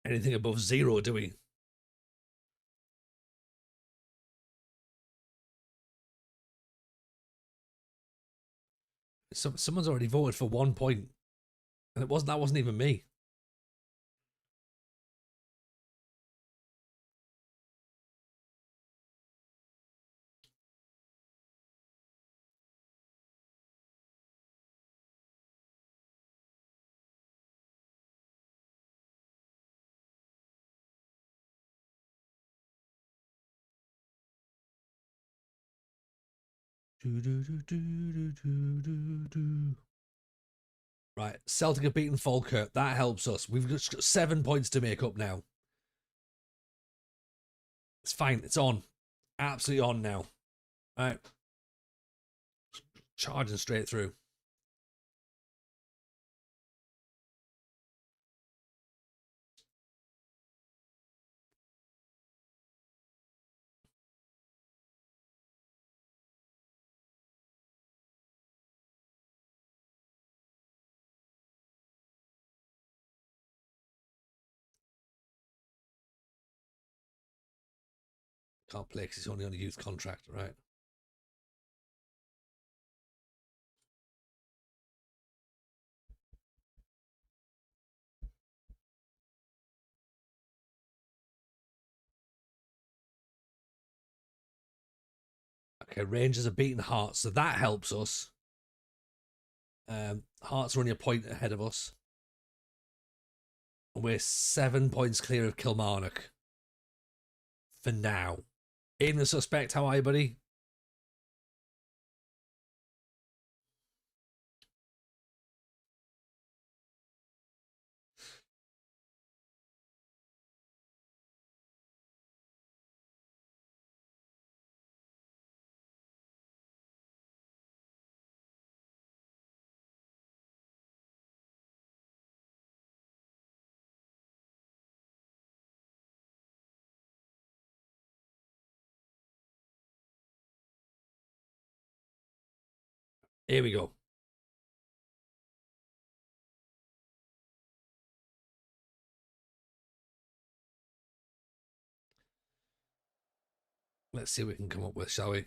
anything above 0, do we? Someone's already voted for 1 point, and that wasn't even me. Right, Celtic have beaten Falkirk. That helps us. We've got 7 points to make up now. It's fine. It's on. Absolutely on now. All right. Charging straight through. Can't play because he's only on a youth contract, right? Okay, Rangers are beating Hearts, so that helps us. Hearts are only a point ahead of us. We're 7 points clear of Kilmarnock for now. In the suspect, how are you, buddy? Here we go. Let's see what we can come up with, shall we?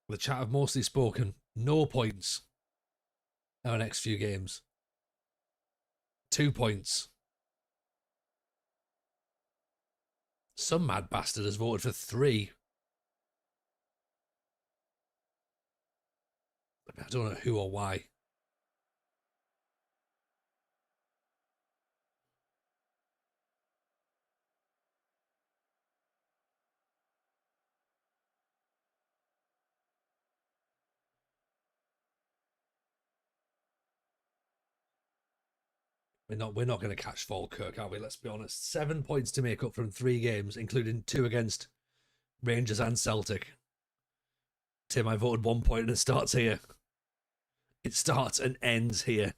The chat have mostly spoken. No points. Our next few games. 2 points. Some mad bastard has voted for 3. I don't know who or why. We're not going to catch Falkirk, are we? Let's be honest. 7 points to make up from 3 games, including 2 against Rangers and Celtic. Tim, I voted 1 point and it starts here. It starts and ends here.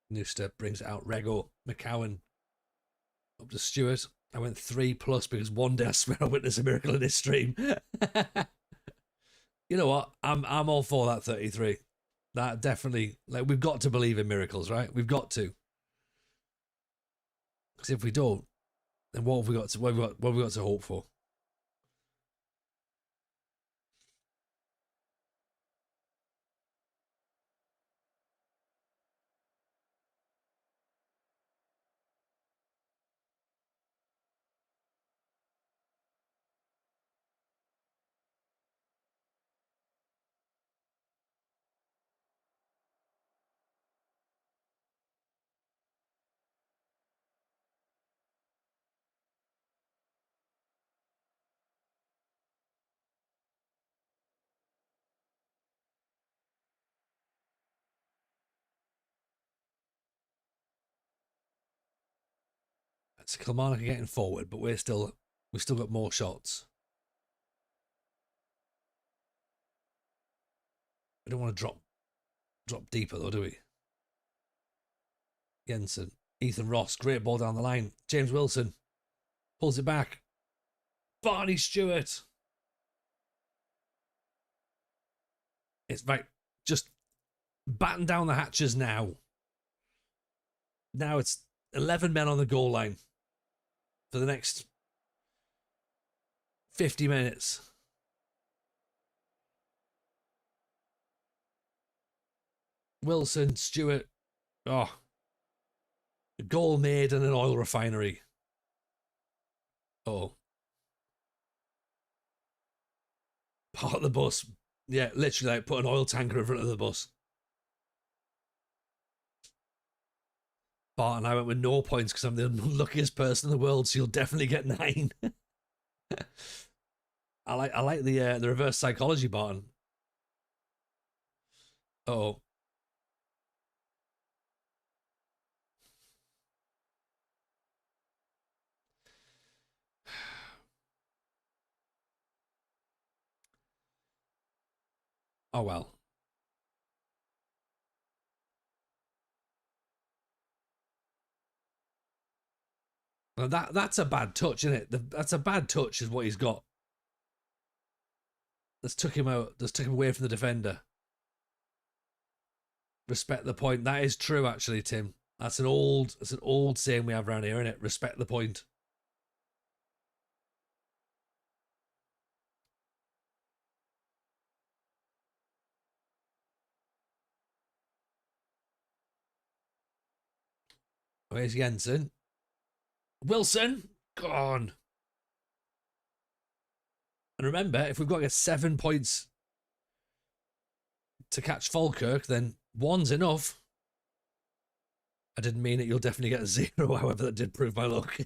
Nooster brings out Rego, McCowan, up to Stewart. I went 3+ because one day I swear I witnessed a miracle in this stream. You know what? I'm all for that 33. That definitely, like, we've got to believe in miracles, right? We've got to. Because if we don't, then what have we got to hope for? So Kilmarnock are getting forward, but we've still got more shots. We don't want to drop deeper though, do we? Jensen, Ethan Ross, great ball down the line. James Wilson pulls it back. Barney Stewart. It's right. Just batten down the hatches now. Now it's 11 men on the goal line for the next 50 minutes. Wilson, Stewart. Oh, a goal made in an oil refinery. Oh. Part of the bus. Yeah, literally, like, put an oil tanker in front of the bus. Bart and I went with no points because I'm the unluckiest person in the world, so you'll definitely get 9. I like the reverse psychology, Barton. Oh. Oh well. Well, that's a bad touch, isn't it? That's a bad touch, is what he's got. That's took him out. That's took him away from the defender. Respect the point. That is true, actually, Tim. That's an old saying we have around here, isn't it? Respect the point. Where's Jensen? Wilson, gone. And remember, if we've got to get 7 points to catch Falkirk, then one's enough. I didn't mean it. You'll definitely get a 0. However, that did prove my luck.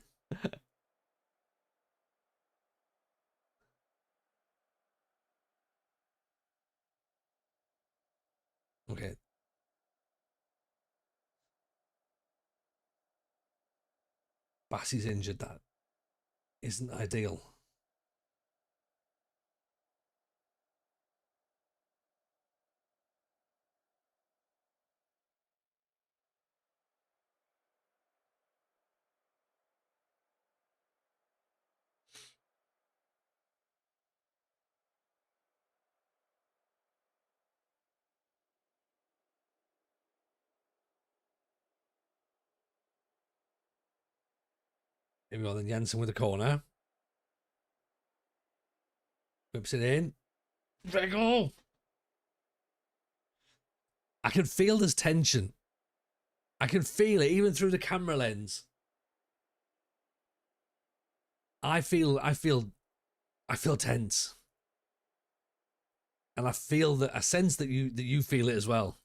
Okay. Bassey's injured. That isn't ideal. Here we go then. Jensen with the corner. Whips it in. Rego! I can feel there's tension. I can feel it even through the camera lens. I feel tense. And I feel that, I sense that you feel it as well.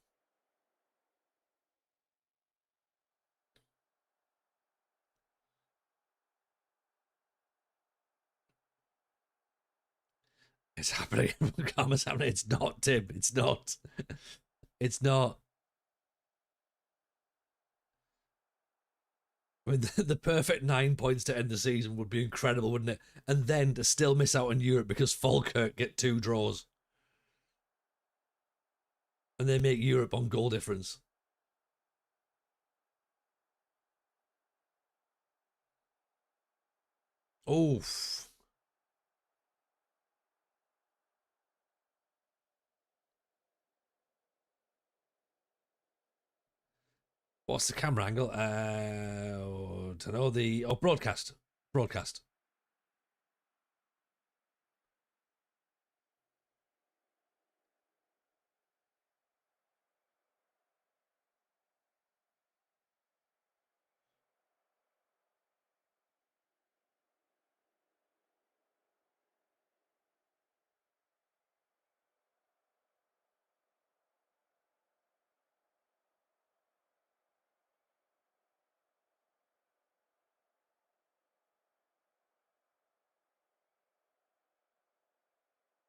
It's happening. Karma's happening. It's not, Tim. It's not. It's not. I mean, the perfect 9 points to end the season would be incredible, wouldn't it? And then to still miss out on Europe because Falkirk get 2 draws. And they make Europe on goal difference. Oof. What's the camera angle? Don't know. Broadcast. Broadcast.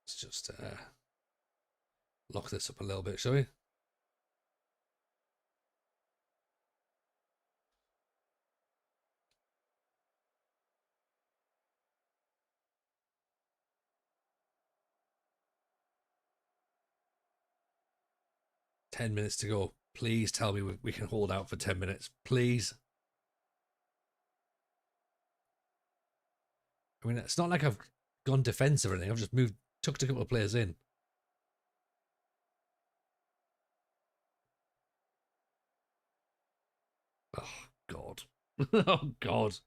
Let's just lock this up a little bit, shall we? $10 to go. Please tell me we can hold out for 10 minutes. Please. I mean, it's not like I've gone defensive or anything. I've just took a couple of players in. Oh, God. Oh, God.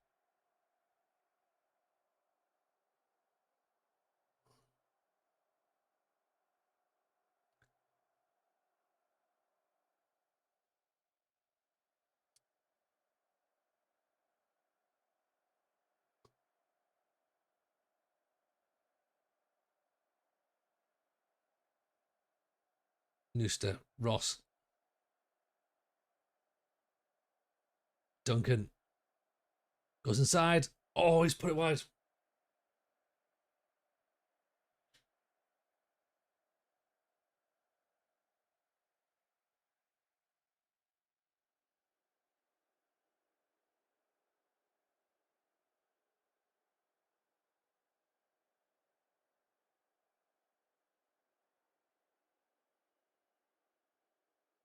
Nooster, Ross, Duncan goes inside. Oh, he's put it wide.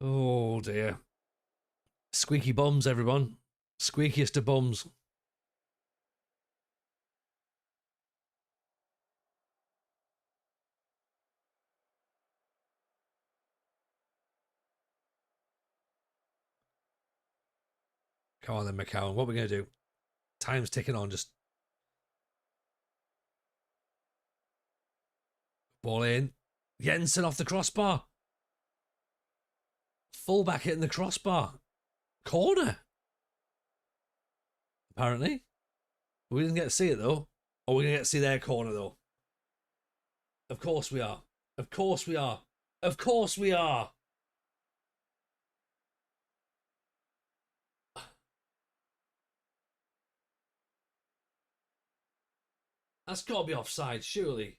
Oh dear. Squeaky bums, everyone. Squeakiest of bums. Come on then, McCowan. What are we going to do? Time's ticking on. Just ball in. Jensen off the crossbar. Fullback hitting the crossbar. Corner. Apparently. We didn't get to see it though. Or we're going to get to see their corner though. Of course we are. Of course we are. Of course we are. That's got to be offside, surely.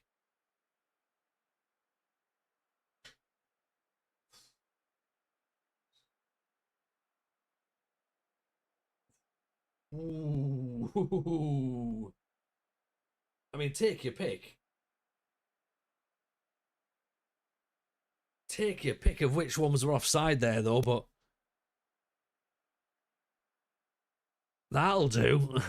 Ooh. I mean, take your pick. Take your pick of which ones were offside there, though, but that'll do.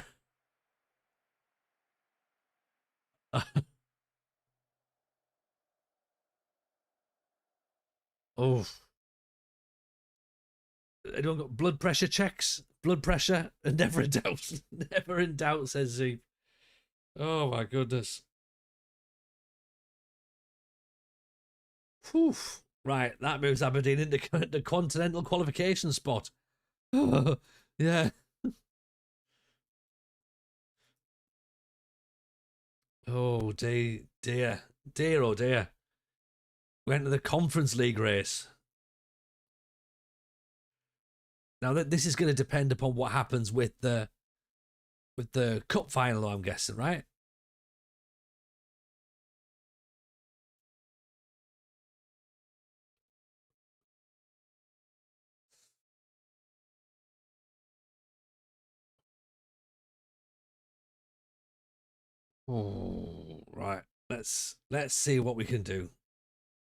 Oh, anyone got blood pressure checks? Blood pressure? Never in doubt. Never in doubt, says Z. Oh my goodness. Whew. Right, that moves Aberdeen into the continental qualification spot. Yeah. Oh dear, dear, dear, oh dear. Went to the Conference League race. Now that this is going to depend upon what happens with the cup final, I'm guessing, right? Oh, right. Let's see what we can do.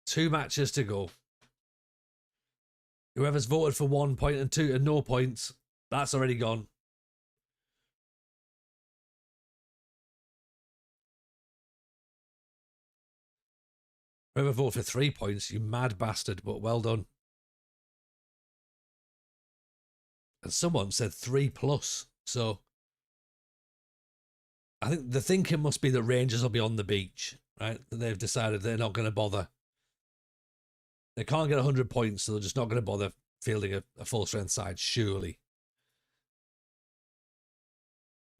2 matches to go. Whoever's voted for 1 point and 2 and no points, that's already gone. Whoever voted for 3 points, you mad bastard, but well done. And someone said 3 plus, so I think the thinking must be that Rangers will be on the beach, right? They've decided they're not going to bother. They can't get 100 points, so they're just not going to bother fielding a full strength side, surely.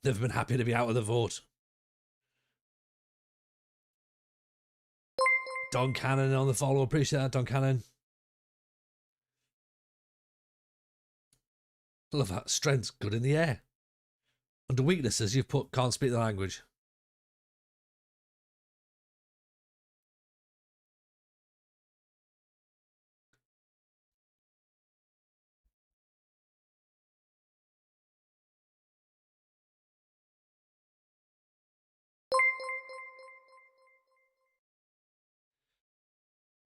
They've been happy to be out of the vote. Don Cannon on the follow. Appreciate that, Don Cannon. Love that. Strength's good in the air. Under weaknesses, you've put can't speak the language.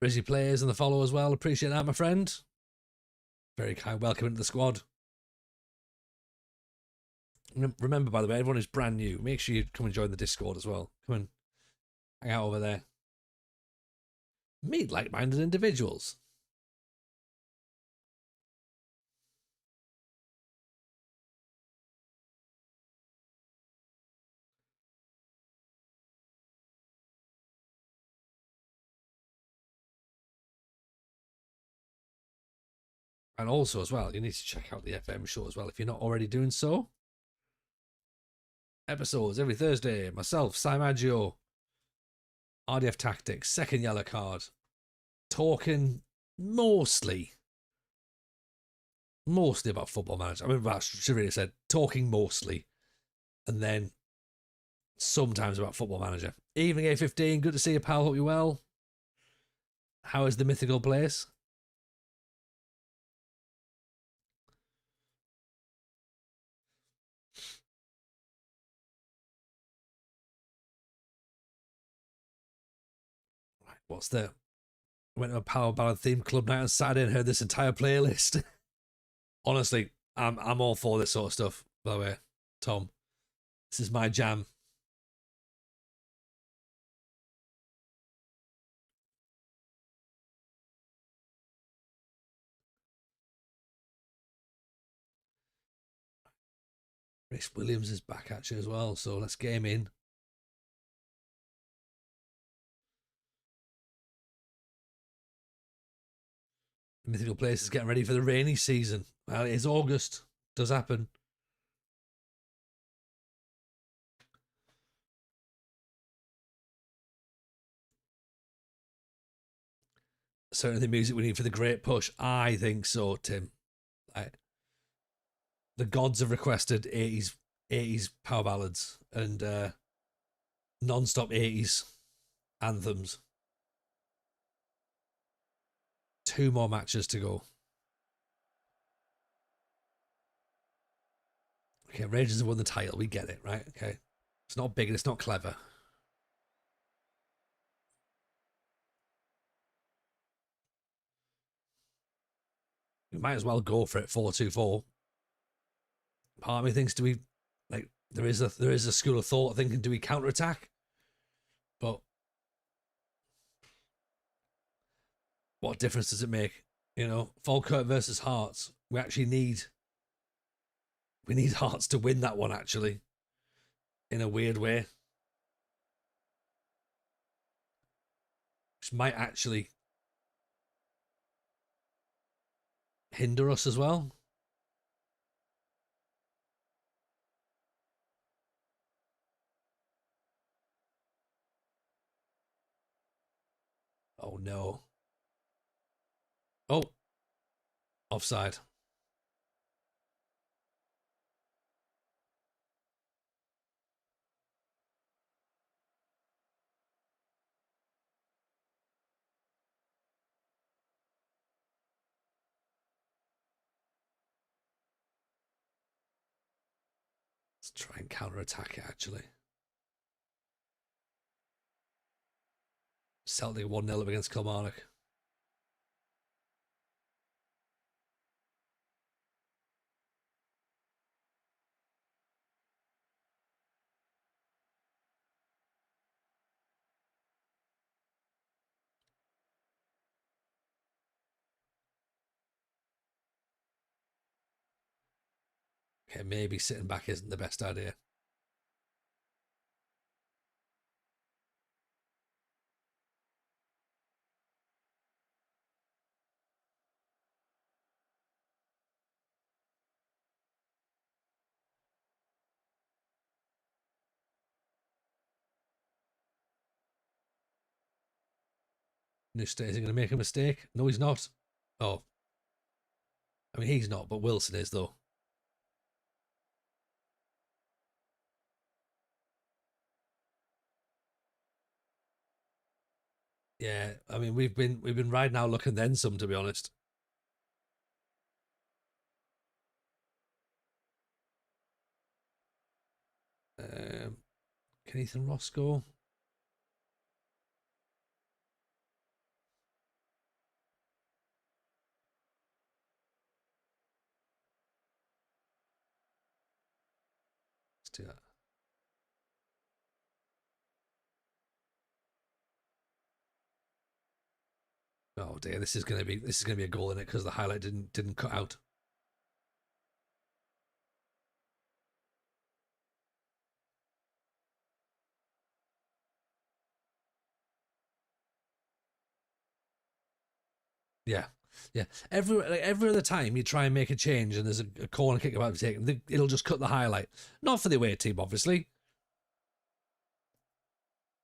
Brizzy players and the follow as well. Appreciate that, my friend. Very kind. Welcome into the squad. Remember, by the way, everyone who's brand new, make sure you come and join the Discord as well. Come and hang out over there. Meet like-minded individuals. And also, as well, you need to check out the FM show as well if you're not already doing so. Episodes every Thursday. Myself, Simaggio, RDF Tactics, second yellow card. Talking mostly about Football Manager. I mean, I should really have said talking mostly. And then sometimes about Football Manager. Evening A15, good to see you, pal. Hope you're well. How is the mythical place? Right, what's went to a power ballad themed club night on Saturday and heard this entire playlist. Honestly, I'm all for this sort of stuff. By the way, Tom, this is my jam. Rich Williams is back actually as well, so let's get him in. Mythical Place is getting ready for the rainy season. Well, it's August. Does happen. Certainly the music we need for the great push. I think so, Tim. The gods have requested 80s power ballads and non-stop 80s anthems. 2 more matches to go. Okay, Rangers have won the title. We get it, right? Okay. It's not big and it's not clever. We might as well go for it 4-2-4. Part of me thinks, do we, like, there is a school of thought thinking, do we counter-attack? But what difference does it make? You know, Falkirk versus Hearts. We actually need Hearts to win that one, actually, in a weird way, which might actually hinder us as well. Oh no. Oh, offside. Let's try and counter-attack it, actually. Celtic 1-0 up against Kilmarnock. Okay, maybe sitting back isn't the best idea. Is he going to make a mistake? No, he's not. Oh. I mean, he's not, but Wilson is, though. Yeah, I mean, we've been riding our luck and then some, to be honest. Can Ethan Ross score? Let's do that. Oh dear, this is gonna be a goal in it because the highlight didn't cut out. Yeah, yeah. Every other time you try and make a change and there's a corner kick about to be taken, it'll just cut the highlight. Not for the away team, obviously.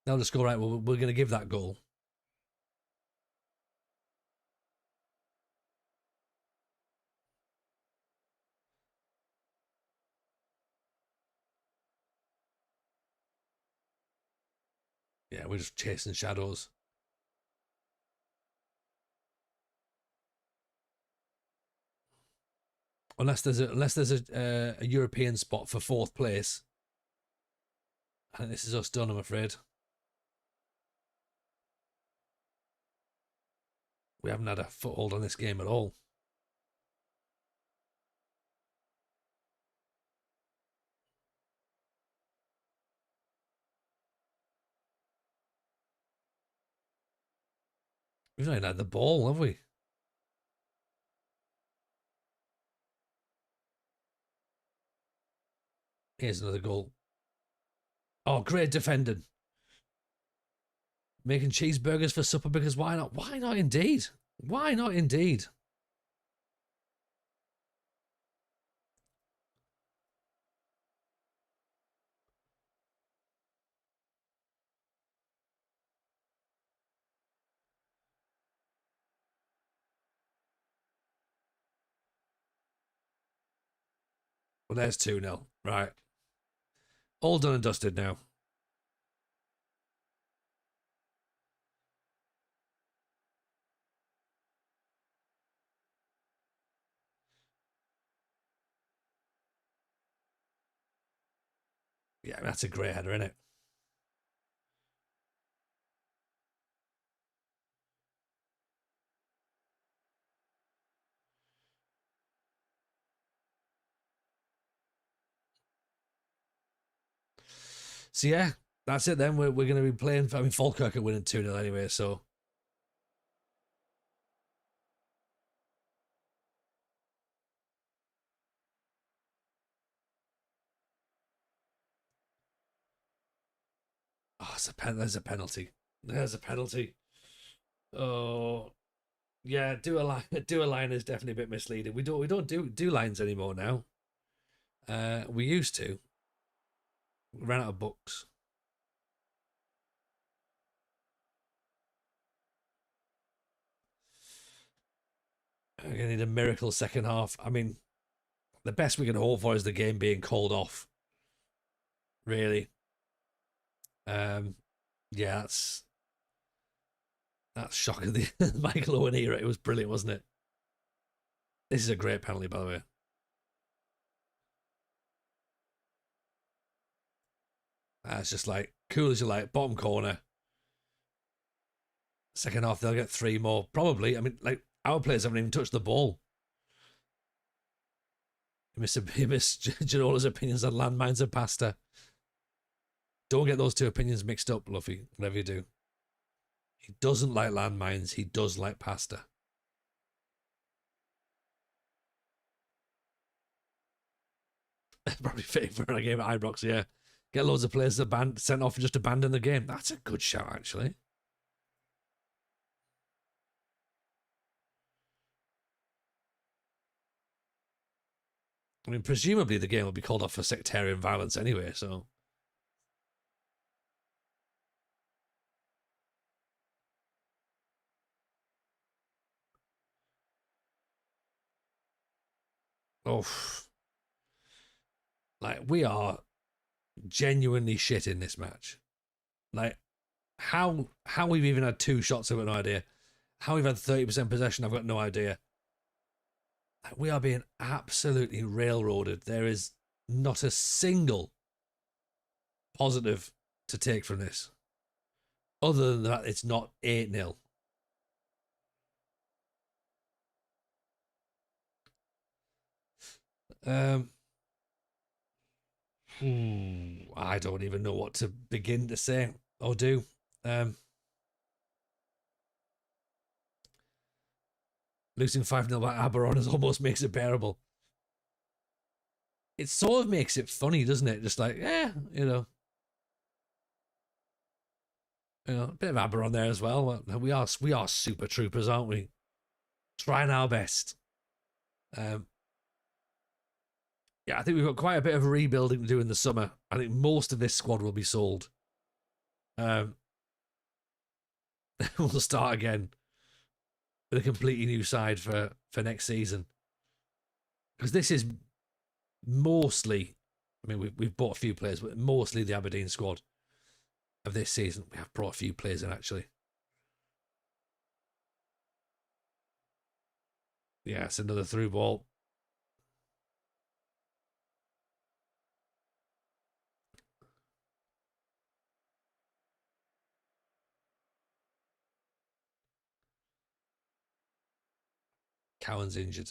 They'll just go, right, well, we're going to give that goal. Yeah, we're just chasing shadows. Unless there's a European spot for 4th place. I think this is us done, I'm afraid. We haven't had a foothold on this game at all. We've not even had the ball, have we? Here's another goal. Oh, great defending. Making cheeseburgers for supper because why not? Why not indeed? Why not indeed? Well, there's 2-0. Right. All done and dusted now. Yeah, that's a great header, isn't it? So yeah, that's it then. We're going to be playing. I mean, Falkirk are winning 2-0 anyway, so. Oh, there's a penalty. There's a penalty. Oh, yeah. Do a line. Do a line is definitely a bit misleading. We don't do lines anymore now. We used to. We ran out of books. We're going to need a miracle second half. I mean, the best we can hope for is the game being called off. Really. Yeah, that's shocking. The Michael Owen era. It was brilliant, wasn't it? This is a great penalty, by the way. It's just like cool as you like. Bottom corner. Second half, they'll get 3 more. Probably. I mean, like, our players haven't even touched the ball. You miss Girola's opinions on landmines and pasta. Don't get those two opinions mixed up, Luffy, whatever you do. He doesn't like landmines. He does like pasta. Probably fitting for a game at Ibrox, yeah. Get loads of players sent off and just abandon the game. That's a good shout, actually. I mean, presumably the game will be called off for sectarian violence anyway, so. Oh. Like, we are genuinely shit in this match. Like, how we've even had 2 shots, I've got no idea. How we've had 30% possession, I've got no idea. Like, we are being absolutely railroaded. There is not a single positive to take from this. Other than that, it's not 8-0. I don't even know what to begin to say or do. Losing 5-0 by Aberon almost makes it bearable. It sort of makes it funny, doesn't it? Just like, a bit of Aberon there as well. We are super troopers, aren't we? Trying our best. Yeah, I think we've got quite a bit of rebuilding to do in the summer. I think most of this squad will be sold. We'll start again with a completely new side for next season. Because this is mostly, I mean, we've bought a few players, but mostly the Aberdeen squad of this season. We have brought a few players in, actually. Yeah, it's another through ball. Cowan's injured.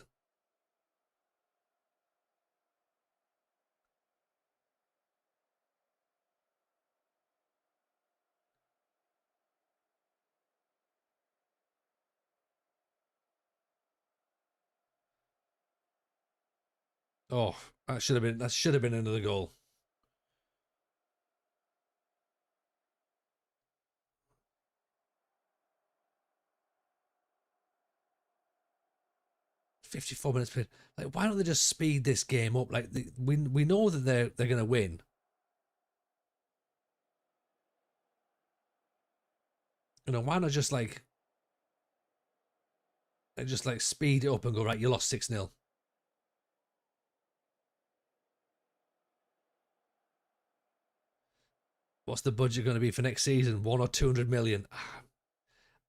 Oh, that should have been another goal. "54 minutes played." Like, why don't they just speed this game up? Like, we know that they're gonna win. You know, why not just like speed it up and go, right, you lost 6-0. What's the budget going to be for next season? 1 or 200 million?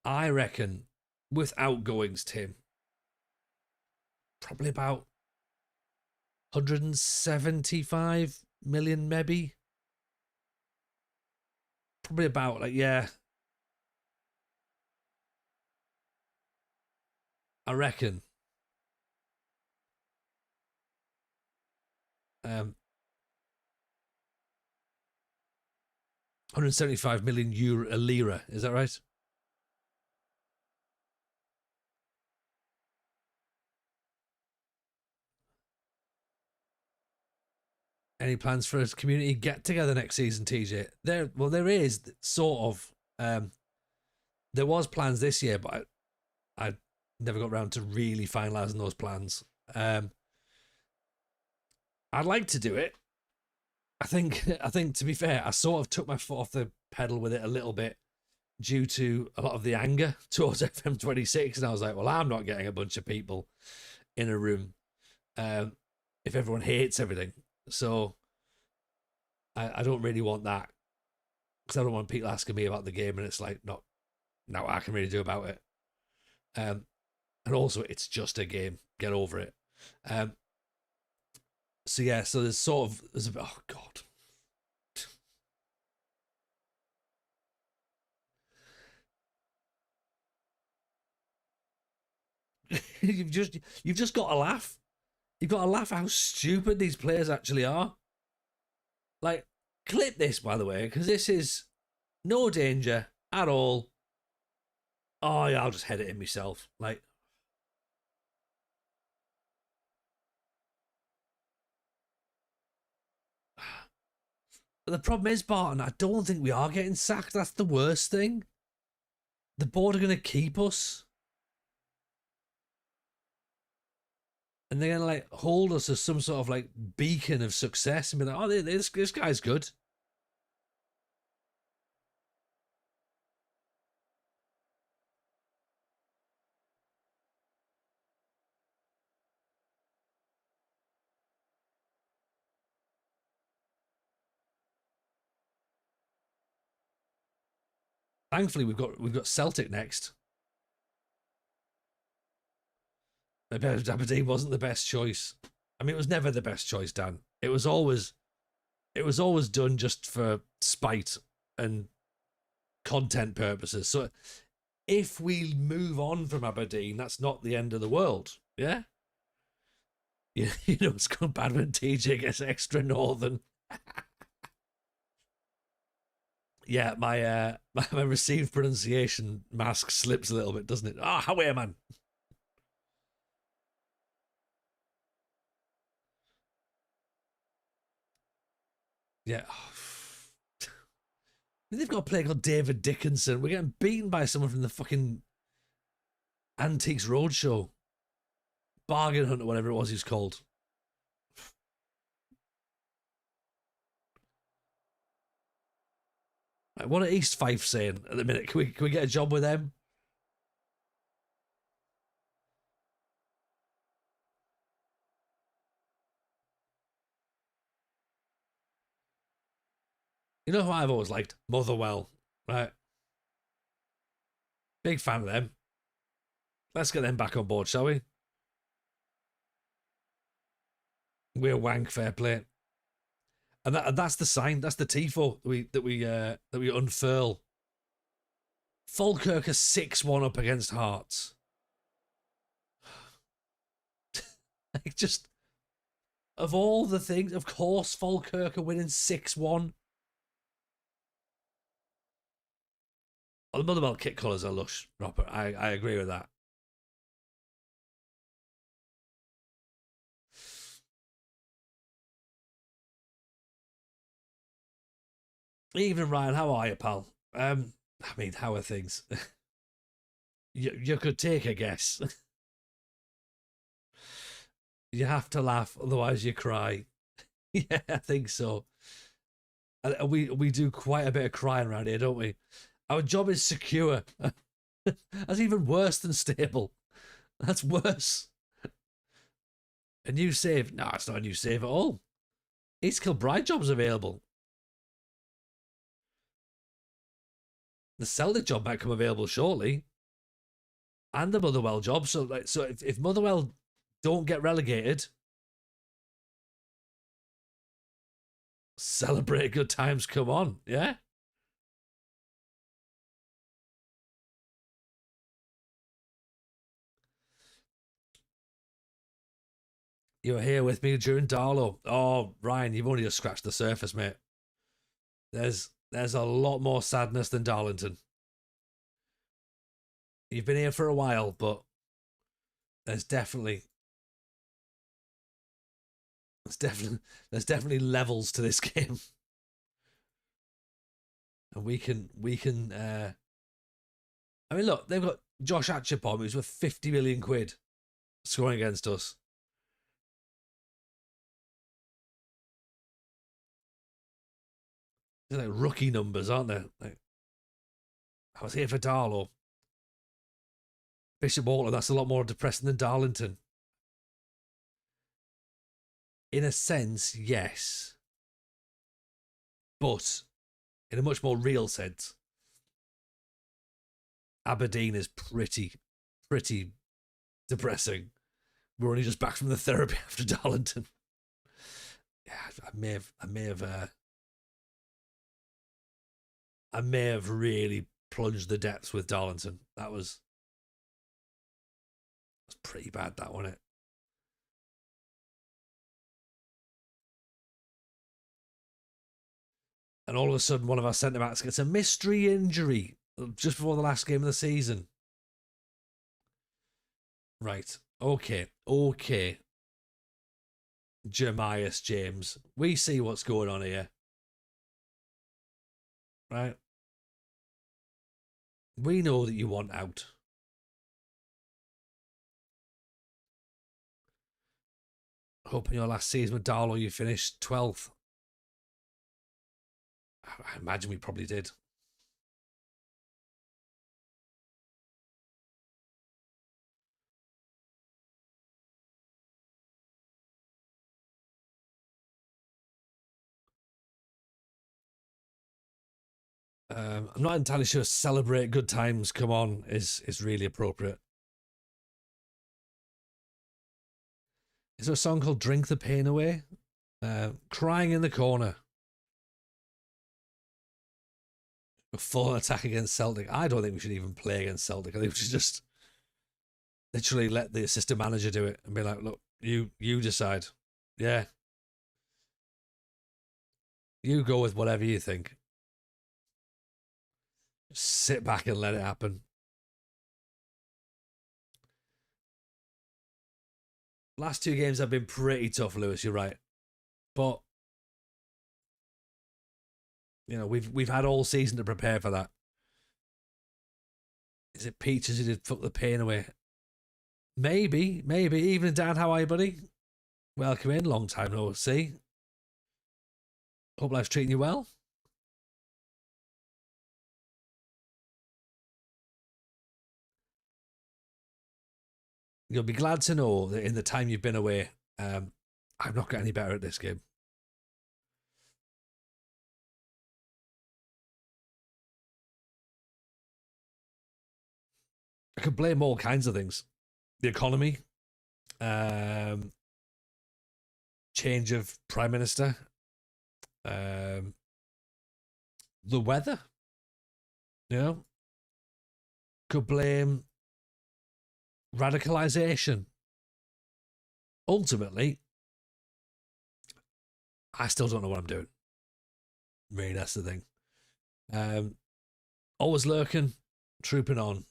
I reckon, with outgoings, Tim, probably about 175 million, maybe. Probably about, like, yeah. I reckon. 175 million euro, lira. Is that right? Any plans for a community get together next season, TJ? There is sort of. There was plans this year, but I never got around to really finalising those plans. I'd like to do it. I think to be fair, I sort of took my foot off the pedal with it a little bit due to a lot of the anger towards FM26, and I was like, well, I'm not getting a bunch of people in a room if everyone hates everything. So I don't really want that, because I don't want people asking me about the game, and it's like not what I can really do about it. And also, it's just a game. Get over it. So yeah, so there's a bit, oh god. you've just got to laugh. You've got to laugh how stupid these players actually are. Like, clip this, by the way, because this is no danger at all. Oh yeah, I'll just head it in myself. Like, the problem is, Barton, I don't think we are getting sacked. That's the worst thing. The board are going to keep us. And they're going to like hold us as some sort of like beacon of success and be like, oh, this guy's good. Thankfully, we've got Celtic next. Maybe Aberdeen wasn't the best choice. I mean, it was never the best choice, Dan. It was always done just for spite and content purposes. So if we move on from Aberdeen, that's not the end of the world. Yeah? You know it's gone bad when TJ gets extra northern. Yeah, my received pronunciation mask slips a little bit, doesn't it? Ah, how are you, man? Yeah. They've got a player called David Dickinson. We're getting beaten by someone from the fucking Antiques Roadshow. Bargain Hunter, whatever it was he's called. Like, what are East Fife saying at the minute? Can we get a job with them? You know who I've always liked? Motherwell. Right. Big fan of them. Let's get them back on board, shall we? We're wank, fair play. And that's the sign. That's the tifo that we unfurl. Falkirk are 6-1 up against Hearts. Like, just of all the things, of course, Falkirk are winning 6-1. Well, the Motherwell kit colours are lush, Robert. I agree with that. Even Ryan, how are you, pal? I mean, how are things? You could take a guess. You have to laugh, otherwise you cry. Yeah, I think so. And we do quite a bit of crying around here, don't we? Our job is secure. That's even worse than stable. That's worse. A new save? No, it's not a new save at all. East Kilbride job's available. The Celtic job might come available shortly. And the Motherwell job. So if Motherwell don't get relegated, celebrate good times come on, yeah? You were here with me during Darlow. Oh, Ryan, you've only just scratched the surface, mate. There's a lot more sadness than Darlington. You've been here for a while, but there's definitely there's definitely levels to this game. And we can I mean, look, they've got Josh Atchipom, who's worth 50 million quid scoring against us. They're like rookie numbers, aren't they? Like, I was here for Darlow. Bishop Auckland, that's a lot more depressing than Darlington. In a sense, yes. But in a much more real sense, Aberdeen is pretty depressing. We're only just back from the therapy after Darlington. Yeah, I may have really plunged the depths with Darlington. That was pretty bad, that, wasn't it? And all of a sudden, one of our centre backs gets a mystery injury just before the last game of the season. Right. Okay. Jeremias James. We see what's going on here. Right. We know that you want out. Hoping your last season with Darlow you finished 12th. I imagine we probably did. I'm not entirely sure celebrate good times come on is really appropriate. Is there a song called Drink the Pain Away? Crying in the Corner. A full attack against Celtic. I don't think we should even play against Celtic. I think we should just literally let the assistant manager do it and be like, look, you decide. Yeah. You go with whatever you think. Just sit back and let it happen. Last two games have been pretty tough, Lewis, you're right. But you know, we've had all season to prepare for that. Is it Peaches who did fuck the pain away? Maybe. Evening, Dan, how are you, buddy? Welcome in, long time no see. Hope life's treating you well. You'll be glad to know that in the time you've been away, I've not got any better at this game. I could blame all kinds of things. The economy, change of prime minister, the weather. You know, could blame radicalization. ultimately, I still don't know what I'm doing. Really, that's the thing. Always lurking, trooping on.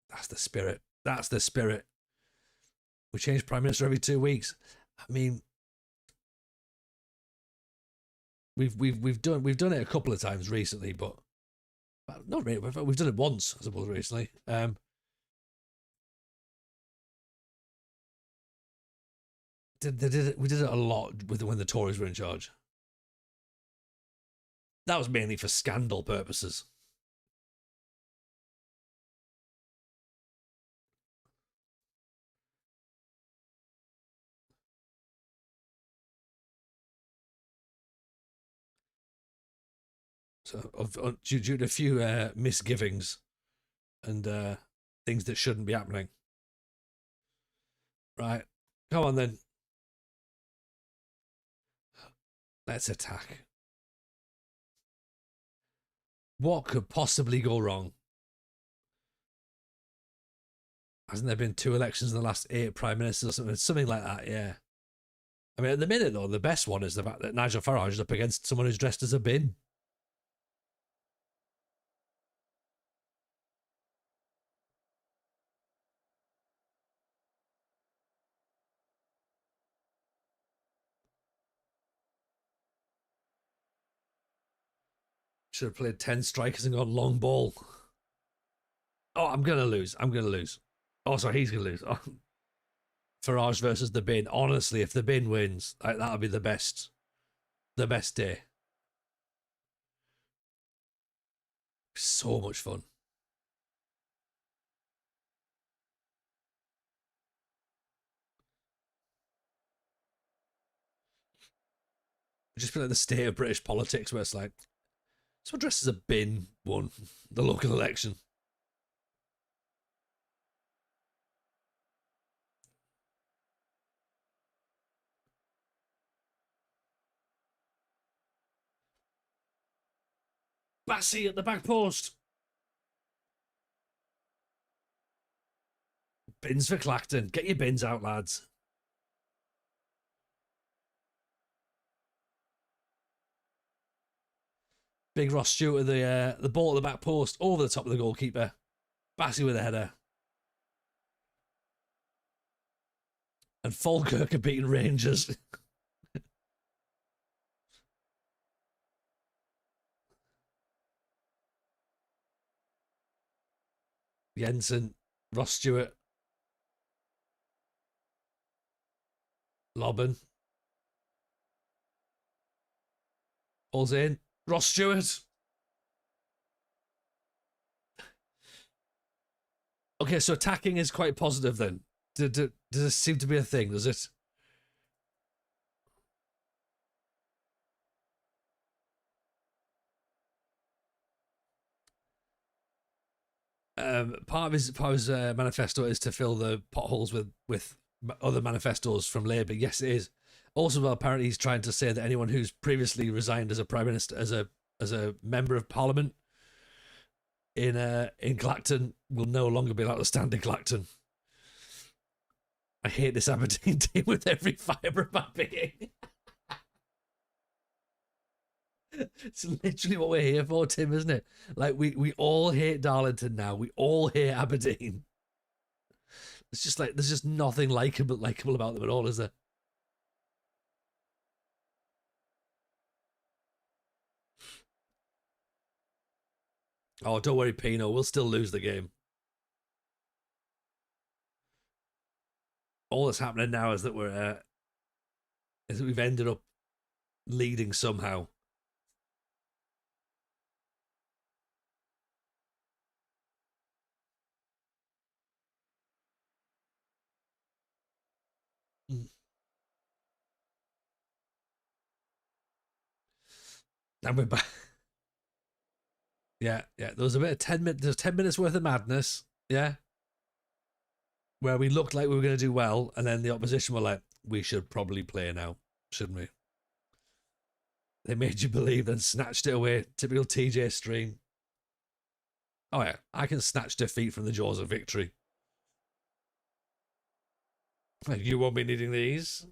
That's the spirit. That's the spirit. We change prime minister every 2 weeks. I mean, we've done it a couple of times recently, but not really. We've done it once, I suppose, recently. We did it a lot with when the Tories were in charge. That was mainly for scandal purposes. So, due to a few misgivings and things that shouldn't be happening. Right, come on then. Let's attack. What could possibly go wrong? Hasn't there been 2 elections in the last 8 prime ministers or something? Something like that, yeah. I mean, at the minute, though, the best one is the fact that Nigel Farage is up against someone who's dressed as a bin. Should have played 10 strikers and gone long ball. Oh, I'm going to lose. Oh, sorry, he's going to lose. Oh. Farage versus the bin. Honestly, if the bin wins, that'll be the best day. So much fun. Just feel like the state of British politics where it's like, someone dressed as a bin won the local election. Bassey at the back post. Bins for Clacton. Get your bins out, lads. Big Ross Stewart with the ball at the back post over the top of the goalkeeper. Bassey with a header. And Falkirk are beating Rangers. Jensen, Ross Stewart, Lobben. All's in. Ross Stewart. Okay, so attacking is quite positive then. Does this seem to be a thing? Does it? Part of his manifesto is to fill the potholes with other manifestos from Labour. Yes, it is. Also, well, apparently he's trying to say that anyone who's previously resigned as a prime minister, as a member of parliament in Clacton, will no longer be allowed to stand in Clacton. I hate this Aberdeen team with every fibre of my being. It's literally what we're here for, Tim, isn't it? Like we all hate Darlington now. We all hate Aberdeen. It's just like there's just nothing likable about them at all, is there? Oh, don't worry, Pino. We'll still lose the game. All that's happening now is that we've ended up leading somehow. And we're back. Yeah. There was a bit of 10 minutes. There's 10 minutes worth of madness. Yeah, where we looked like we were going to do well, and then the opposition were like, "We should probably play now, shouldn't we?" They made you believe, then snatched it away. Typical TJ stream. Oh yeah, I can snatch defeat from the jaws of victory. You won't be needing these.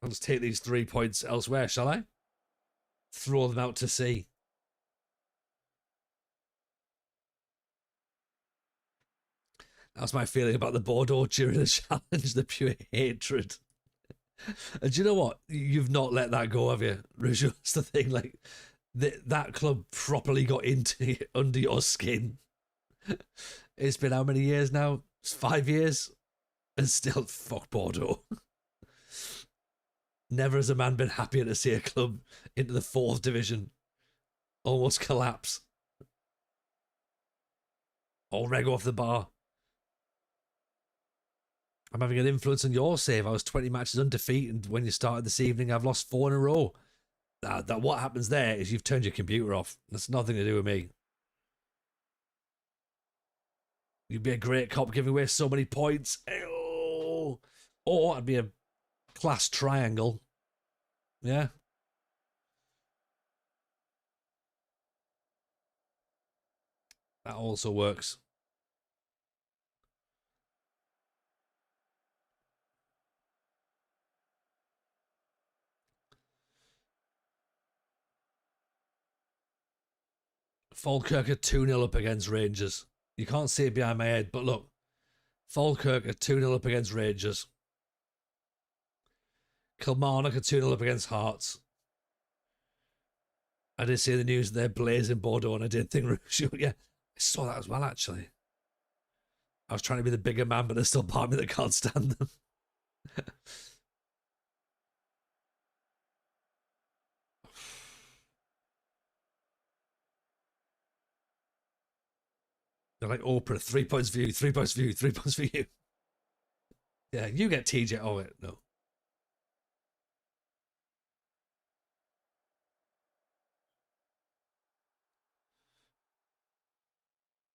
I'll just take these 3 points elsewhere, shall I? Throw them out to sea. That's my feeling about the Bordeaux during the challenge, the pure hatred. And do you know what? You've not let that go, have you, Rougeau? That's the thing. Like, that club properly got into under your skin. It's been how many years now? It's 5 years, and still fuck Bordeaux. Never has a man been happier to see a club into the 4th division almost collapse. Orrego off the bar. I'm having an influence on your save. I was 20 matches undefeated when you started this evening. I've lost 4 in a row. That what happens there is you've turned your computer off. That's nothing to do with me. You'd be a great cop giving away so many points. Ew. Or I'd be a class triangle. Yeah. That also works. Falkirk are 2-0 up against Rangers. You can't see it behind my head, but look. Falkirk are 2-0 up against Rangers. Kilmarnock are 2-0 up against Hearts. I did see the news they're blazing Bordeaux, and I did think, yeah, I saw that as well, actually. I was trying to be the bigger man, but there's still part of me that can't stand them. They're like Oprah, 3 points for you, 3 points for you, 3 points for you. Yeah, you get TJ. Oh, wait, no.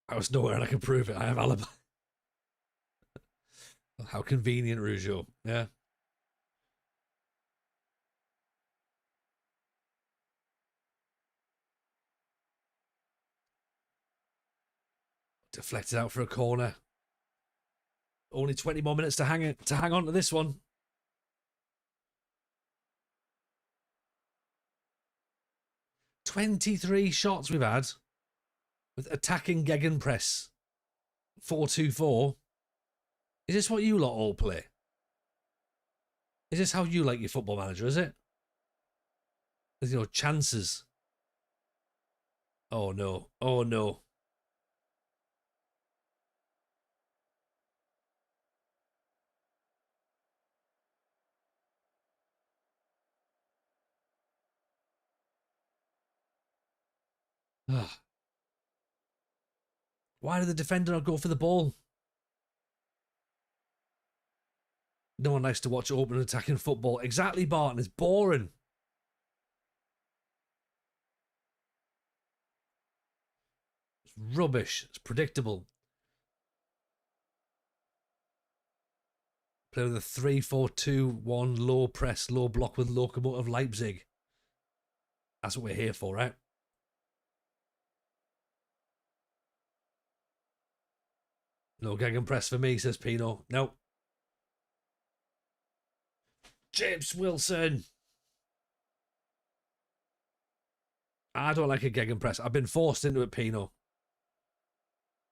I was nowhere and I can prove it. I have alibi. How convenient, Rougeau. Yeah. Deflected out for a corner. Only 20 more minutes to hang on to this one. "23 shots we've had with attacking gegenpress. 4-2-4. Is this what you lot all play? Is this how you like your Football Manager, is it? With your chances. Oh no. Oh no. Why did the defender not go for the ball? No one likes to watch open attacking football. Exactly, Barton. It's boring. It's rubbish. It's predictable. Play with a 3-4-2-1 low press, low block with Lokomotiv Leipzig. That's what we're here for, right? No gegenpress for me, says Pino. No. James Wilson. I don't like a gegenpress. I've been forced into it, Pino.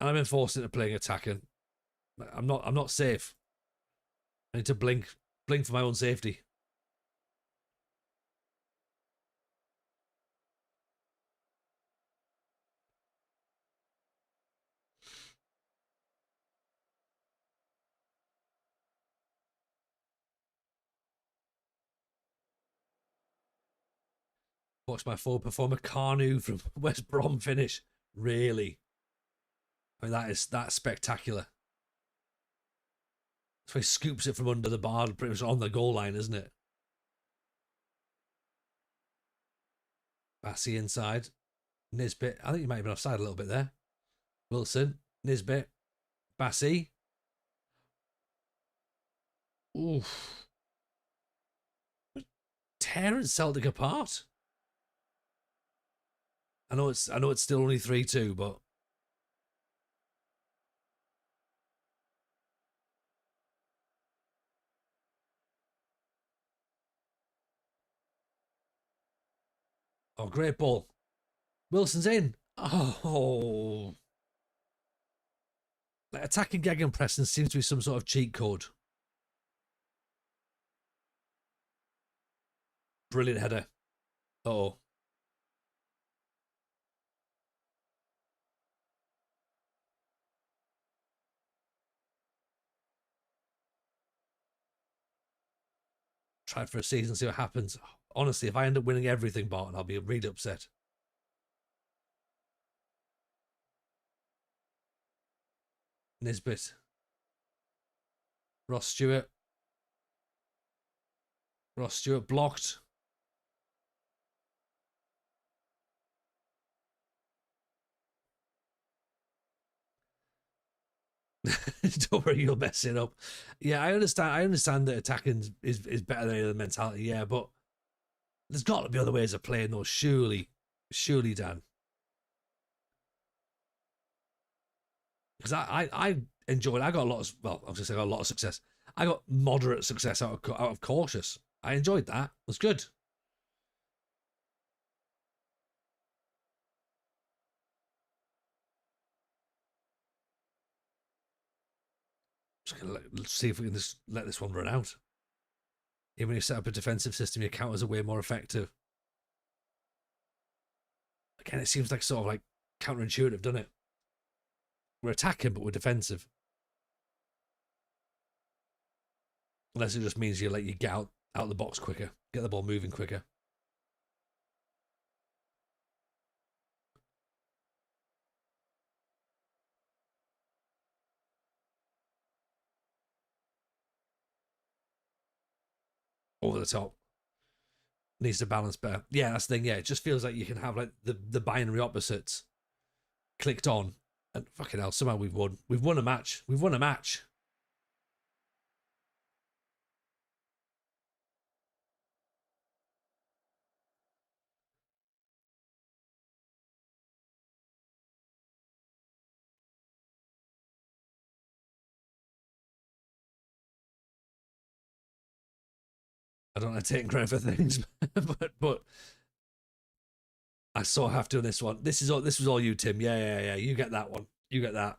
And I've been forced into playing attacking. I'm not safe. I need to blink for my own safety. Watch my forward performer Carnu from West Brom finish. Really? I mean, that's spectacular. So he scoops it from under the bar, pretty much on the goal line, isn't it? Bassey inside. Nisbet. I think he might have been offside a little bit there. Wilson. Nisbet. Bassey. Oof. Tearing Celtic apart. I know it's still only 3-2, but Oh, great ball. Wilson's in. Oh. Like, attacking gegenpressing seems to be some sort of cheat code. Brilliant header. Oh. Try for a season, see what happens. Honestly, if I end up winning everything, Barton, I'll be really upset. Nisbet. Ross Stewart. Ross Stewart blocked. Don't worry, you'll mess it up. Yeah, I understand. I understand that attacking is better than any other mentality. Yeah, but there's got to be other ways of playing those. Surely, Dan. Because I enjoyed. I got a lot of. Well, I was gonna say I got a lot of success. I got moderate success out of cautious. I enjoyed that. It was good. Just gonna let's see if we can just let this one run out. Even when you set up a defensive system, your counters are way more effective. Again, it seems like sort of like counterintuitive, doesn't it? We're attacking, but we're defensive. Unless it just means you let you get out the box quicker, get the ball moving quicker. Over the top. Needs to balance better. Yeah, that's the thing. Yeah, it just feels like you can have like the binary opposites clicked on, and fucking hell, somehow we've won. We've won a match. We've won a match. I don't like taking credit for things, but I sort of have to on this one. This was all you, Tim. Yeah. You get that one. You get that.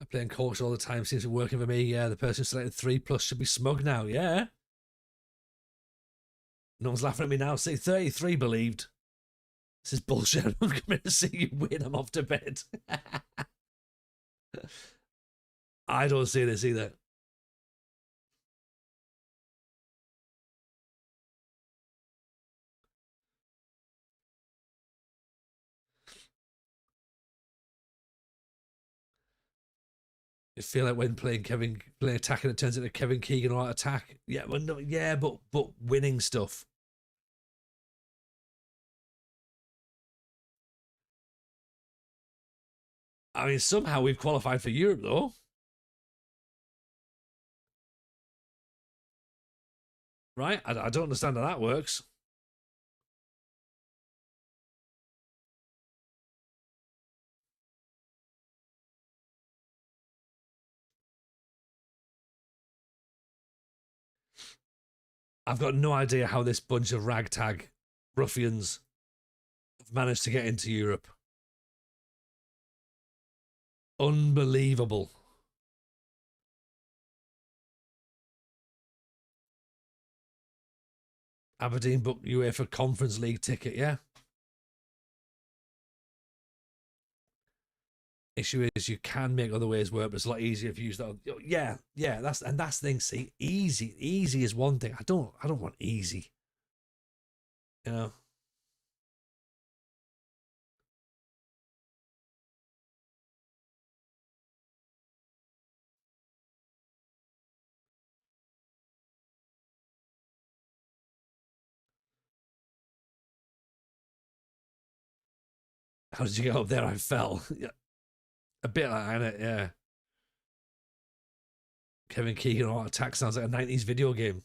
I'm playing coach all the time. Seems to be working for me. Yeah, the person who selected 3+ should be smug now. Yeah. No one's laughing at me now. See, 33 believed. This is bullshit. I'm coming to see you win. I'm off to bed. I don't see this either. I feel like when playing attacking, it turns into Kevin Keegan or attack. Yeah, well, no, yeah, but winning stuff. I mean, somehow we've qualified for Europe though, right? I don't understand how that works. I've got no idea how this bunch of ragtag ruffians have managed to get into Europe. Unbelievable. Aberdeen booked UEFA Conference League ticket, yeah. Issue is you can make other ways work, but it's a lot easier if you use that. Yeah. That's the thing. See, easy is one thing. I don't want easy. You know. How did you get up there? I fell. Yeah, a bit like that, yeah. Kevin Keegan on attack sounds like a 90s video game.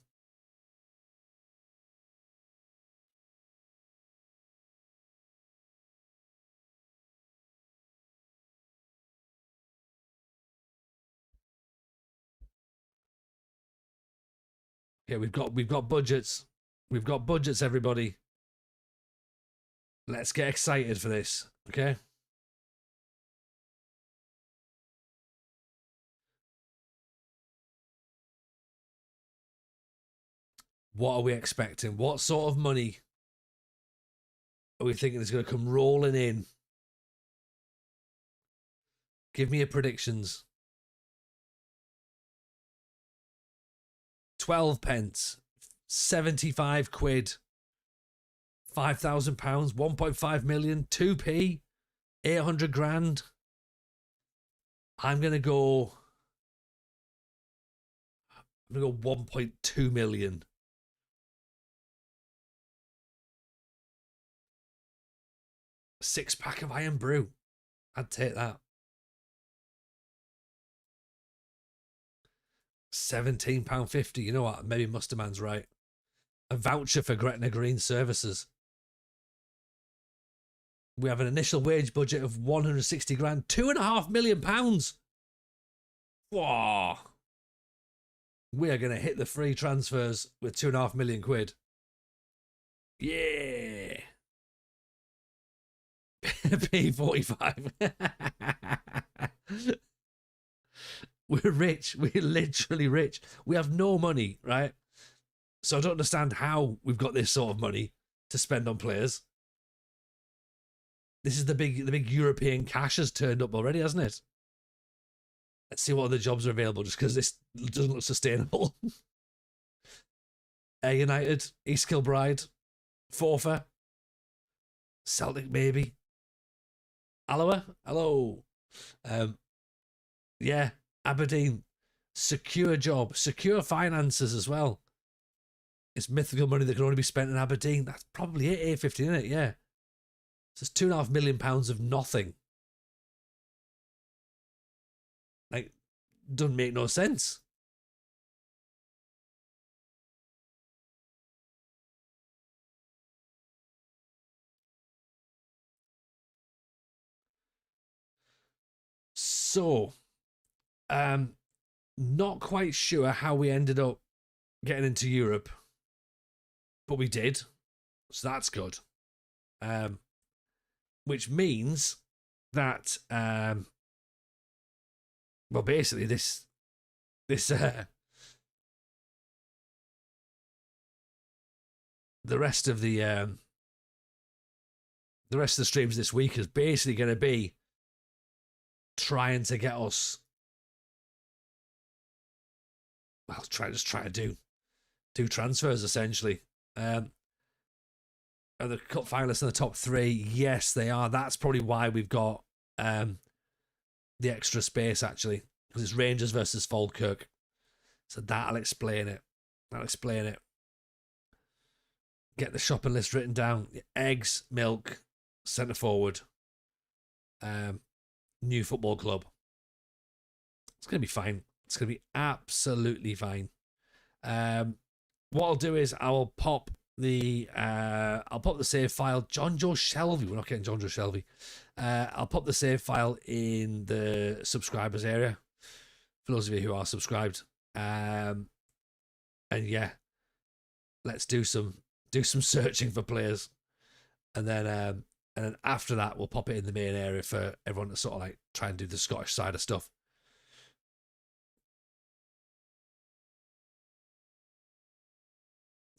Okay, we've got budgets. We've got budgets, everybody. Let's get excited for this, okay? What are we expecting? What sort of money are we thinking is going to come rolling in? Give me your predictions. 12 pence, 75 quid, £5,000, 1.5 million, 2p, 800 grand. I'm going to go 1.2 million. Six-pack of Iron Brew. I'd take that. £17.50. You know what? Maybe Musterman's right. A voucher for Gretna Green Services. We have an initial wage budget of 160 grand. £2.5 million. Whoa. We are going to hit the free transfers with 2.5 million quid. Yeah. P45. We're rich. We're literally rich. We have no money, right? So I don't understand how we've got this sort of money to spend on players. This is the big European cash has turned up already, hasn't it? Let's see what other jobs are available, just because this doesn't look sustainable. Ayr United, East Kilbride, Forfar, Celtic maybe. Alloa, hello. Yeah, Aberdeen, secure job, secure finances as well. It's mythical money that can only be spent in Aberdeen. That's probably it, A50, isn't it? Yeah. So it's £2.5 million of nothing. Like, doesn't make no sense. So, not quite sure how we ended up getting into Europe, but we did. So that's good. Which means that, well, basically this the rest of the streams this week is basically going to be trying to get us, well, try to do transfers essentially. Are the cup finalists in the top three? Yes, they are. That's probably why we've got the extra space actually, because it's Rangers versus Falkirk. So that'll explain it. Get the shopping list written down. Eggs, milk, centre forward. New football club. It's going to be fine. It's going to be absolutely fine. What I'll do is I'll pop the save file. John Joe Shelby. We're not getting John Joe Shelby. I'll pop the save file in the subscribers area for those of you who are subscribed. And yeah, let's do some searching for players, and then after that we'll pop it in the main area for everyone to sort of like try and do the Scottish side of stuff.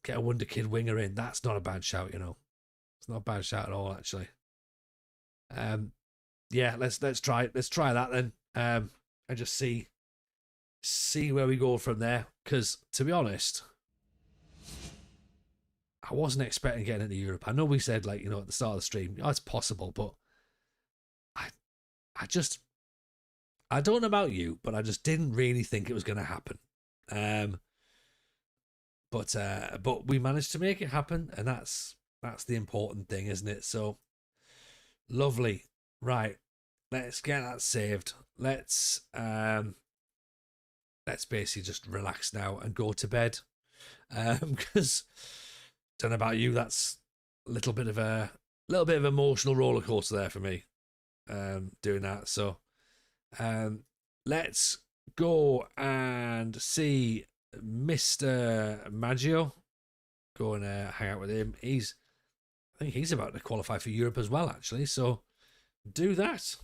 Get a Wonder Kid winger in. That's not a bad shout, you know. It's not a bad shout at all, actually. Yeah, let's try that then. And just see where we go from there. Because to be honest, I wasn't expecting getting into Europe. I know we said, like, you know, at the start of the stream, oh, it's possible, but I don't know about you, but I just didn't really think it was going to happen. But we managed to make it happen, and that's the important thing, isn't it? So lovely. Right, let's get that saved. Let's basically just relax now and go to bed. Because don't know about you, that's a little bit of emotional roller coaster there for me. Doing that. So let's go and see Mr. Maggio. Go and hang out with him. I think he's about to qualify for Europe as well, actually. So do that.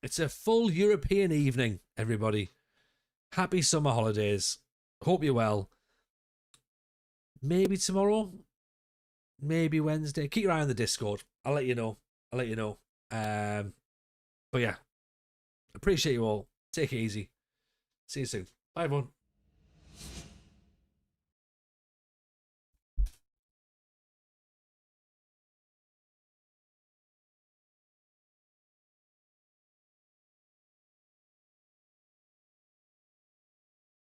It's a full European evening, everybody. Happy summer holidays. Hope you're well. Maybe tomorrow. Maybe Wednesday. Keep your eye on the Discord. I'll let you know. But yeah, appreciate you all. Take it easy. See you soon. Bye, everyone.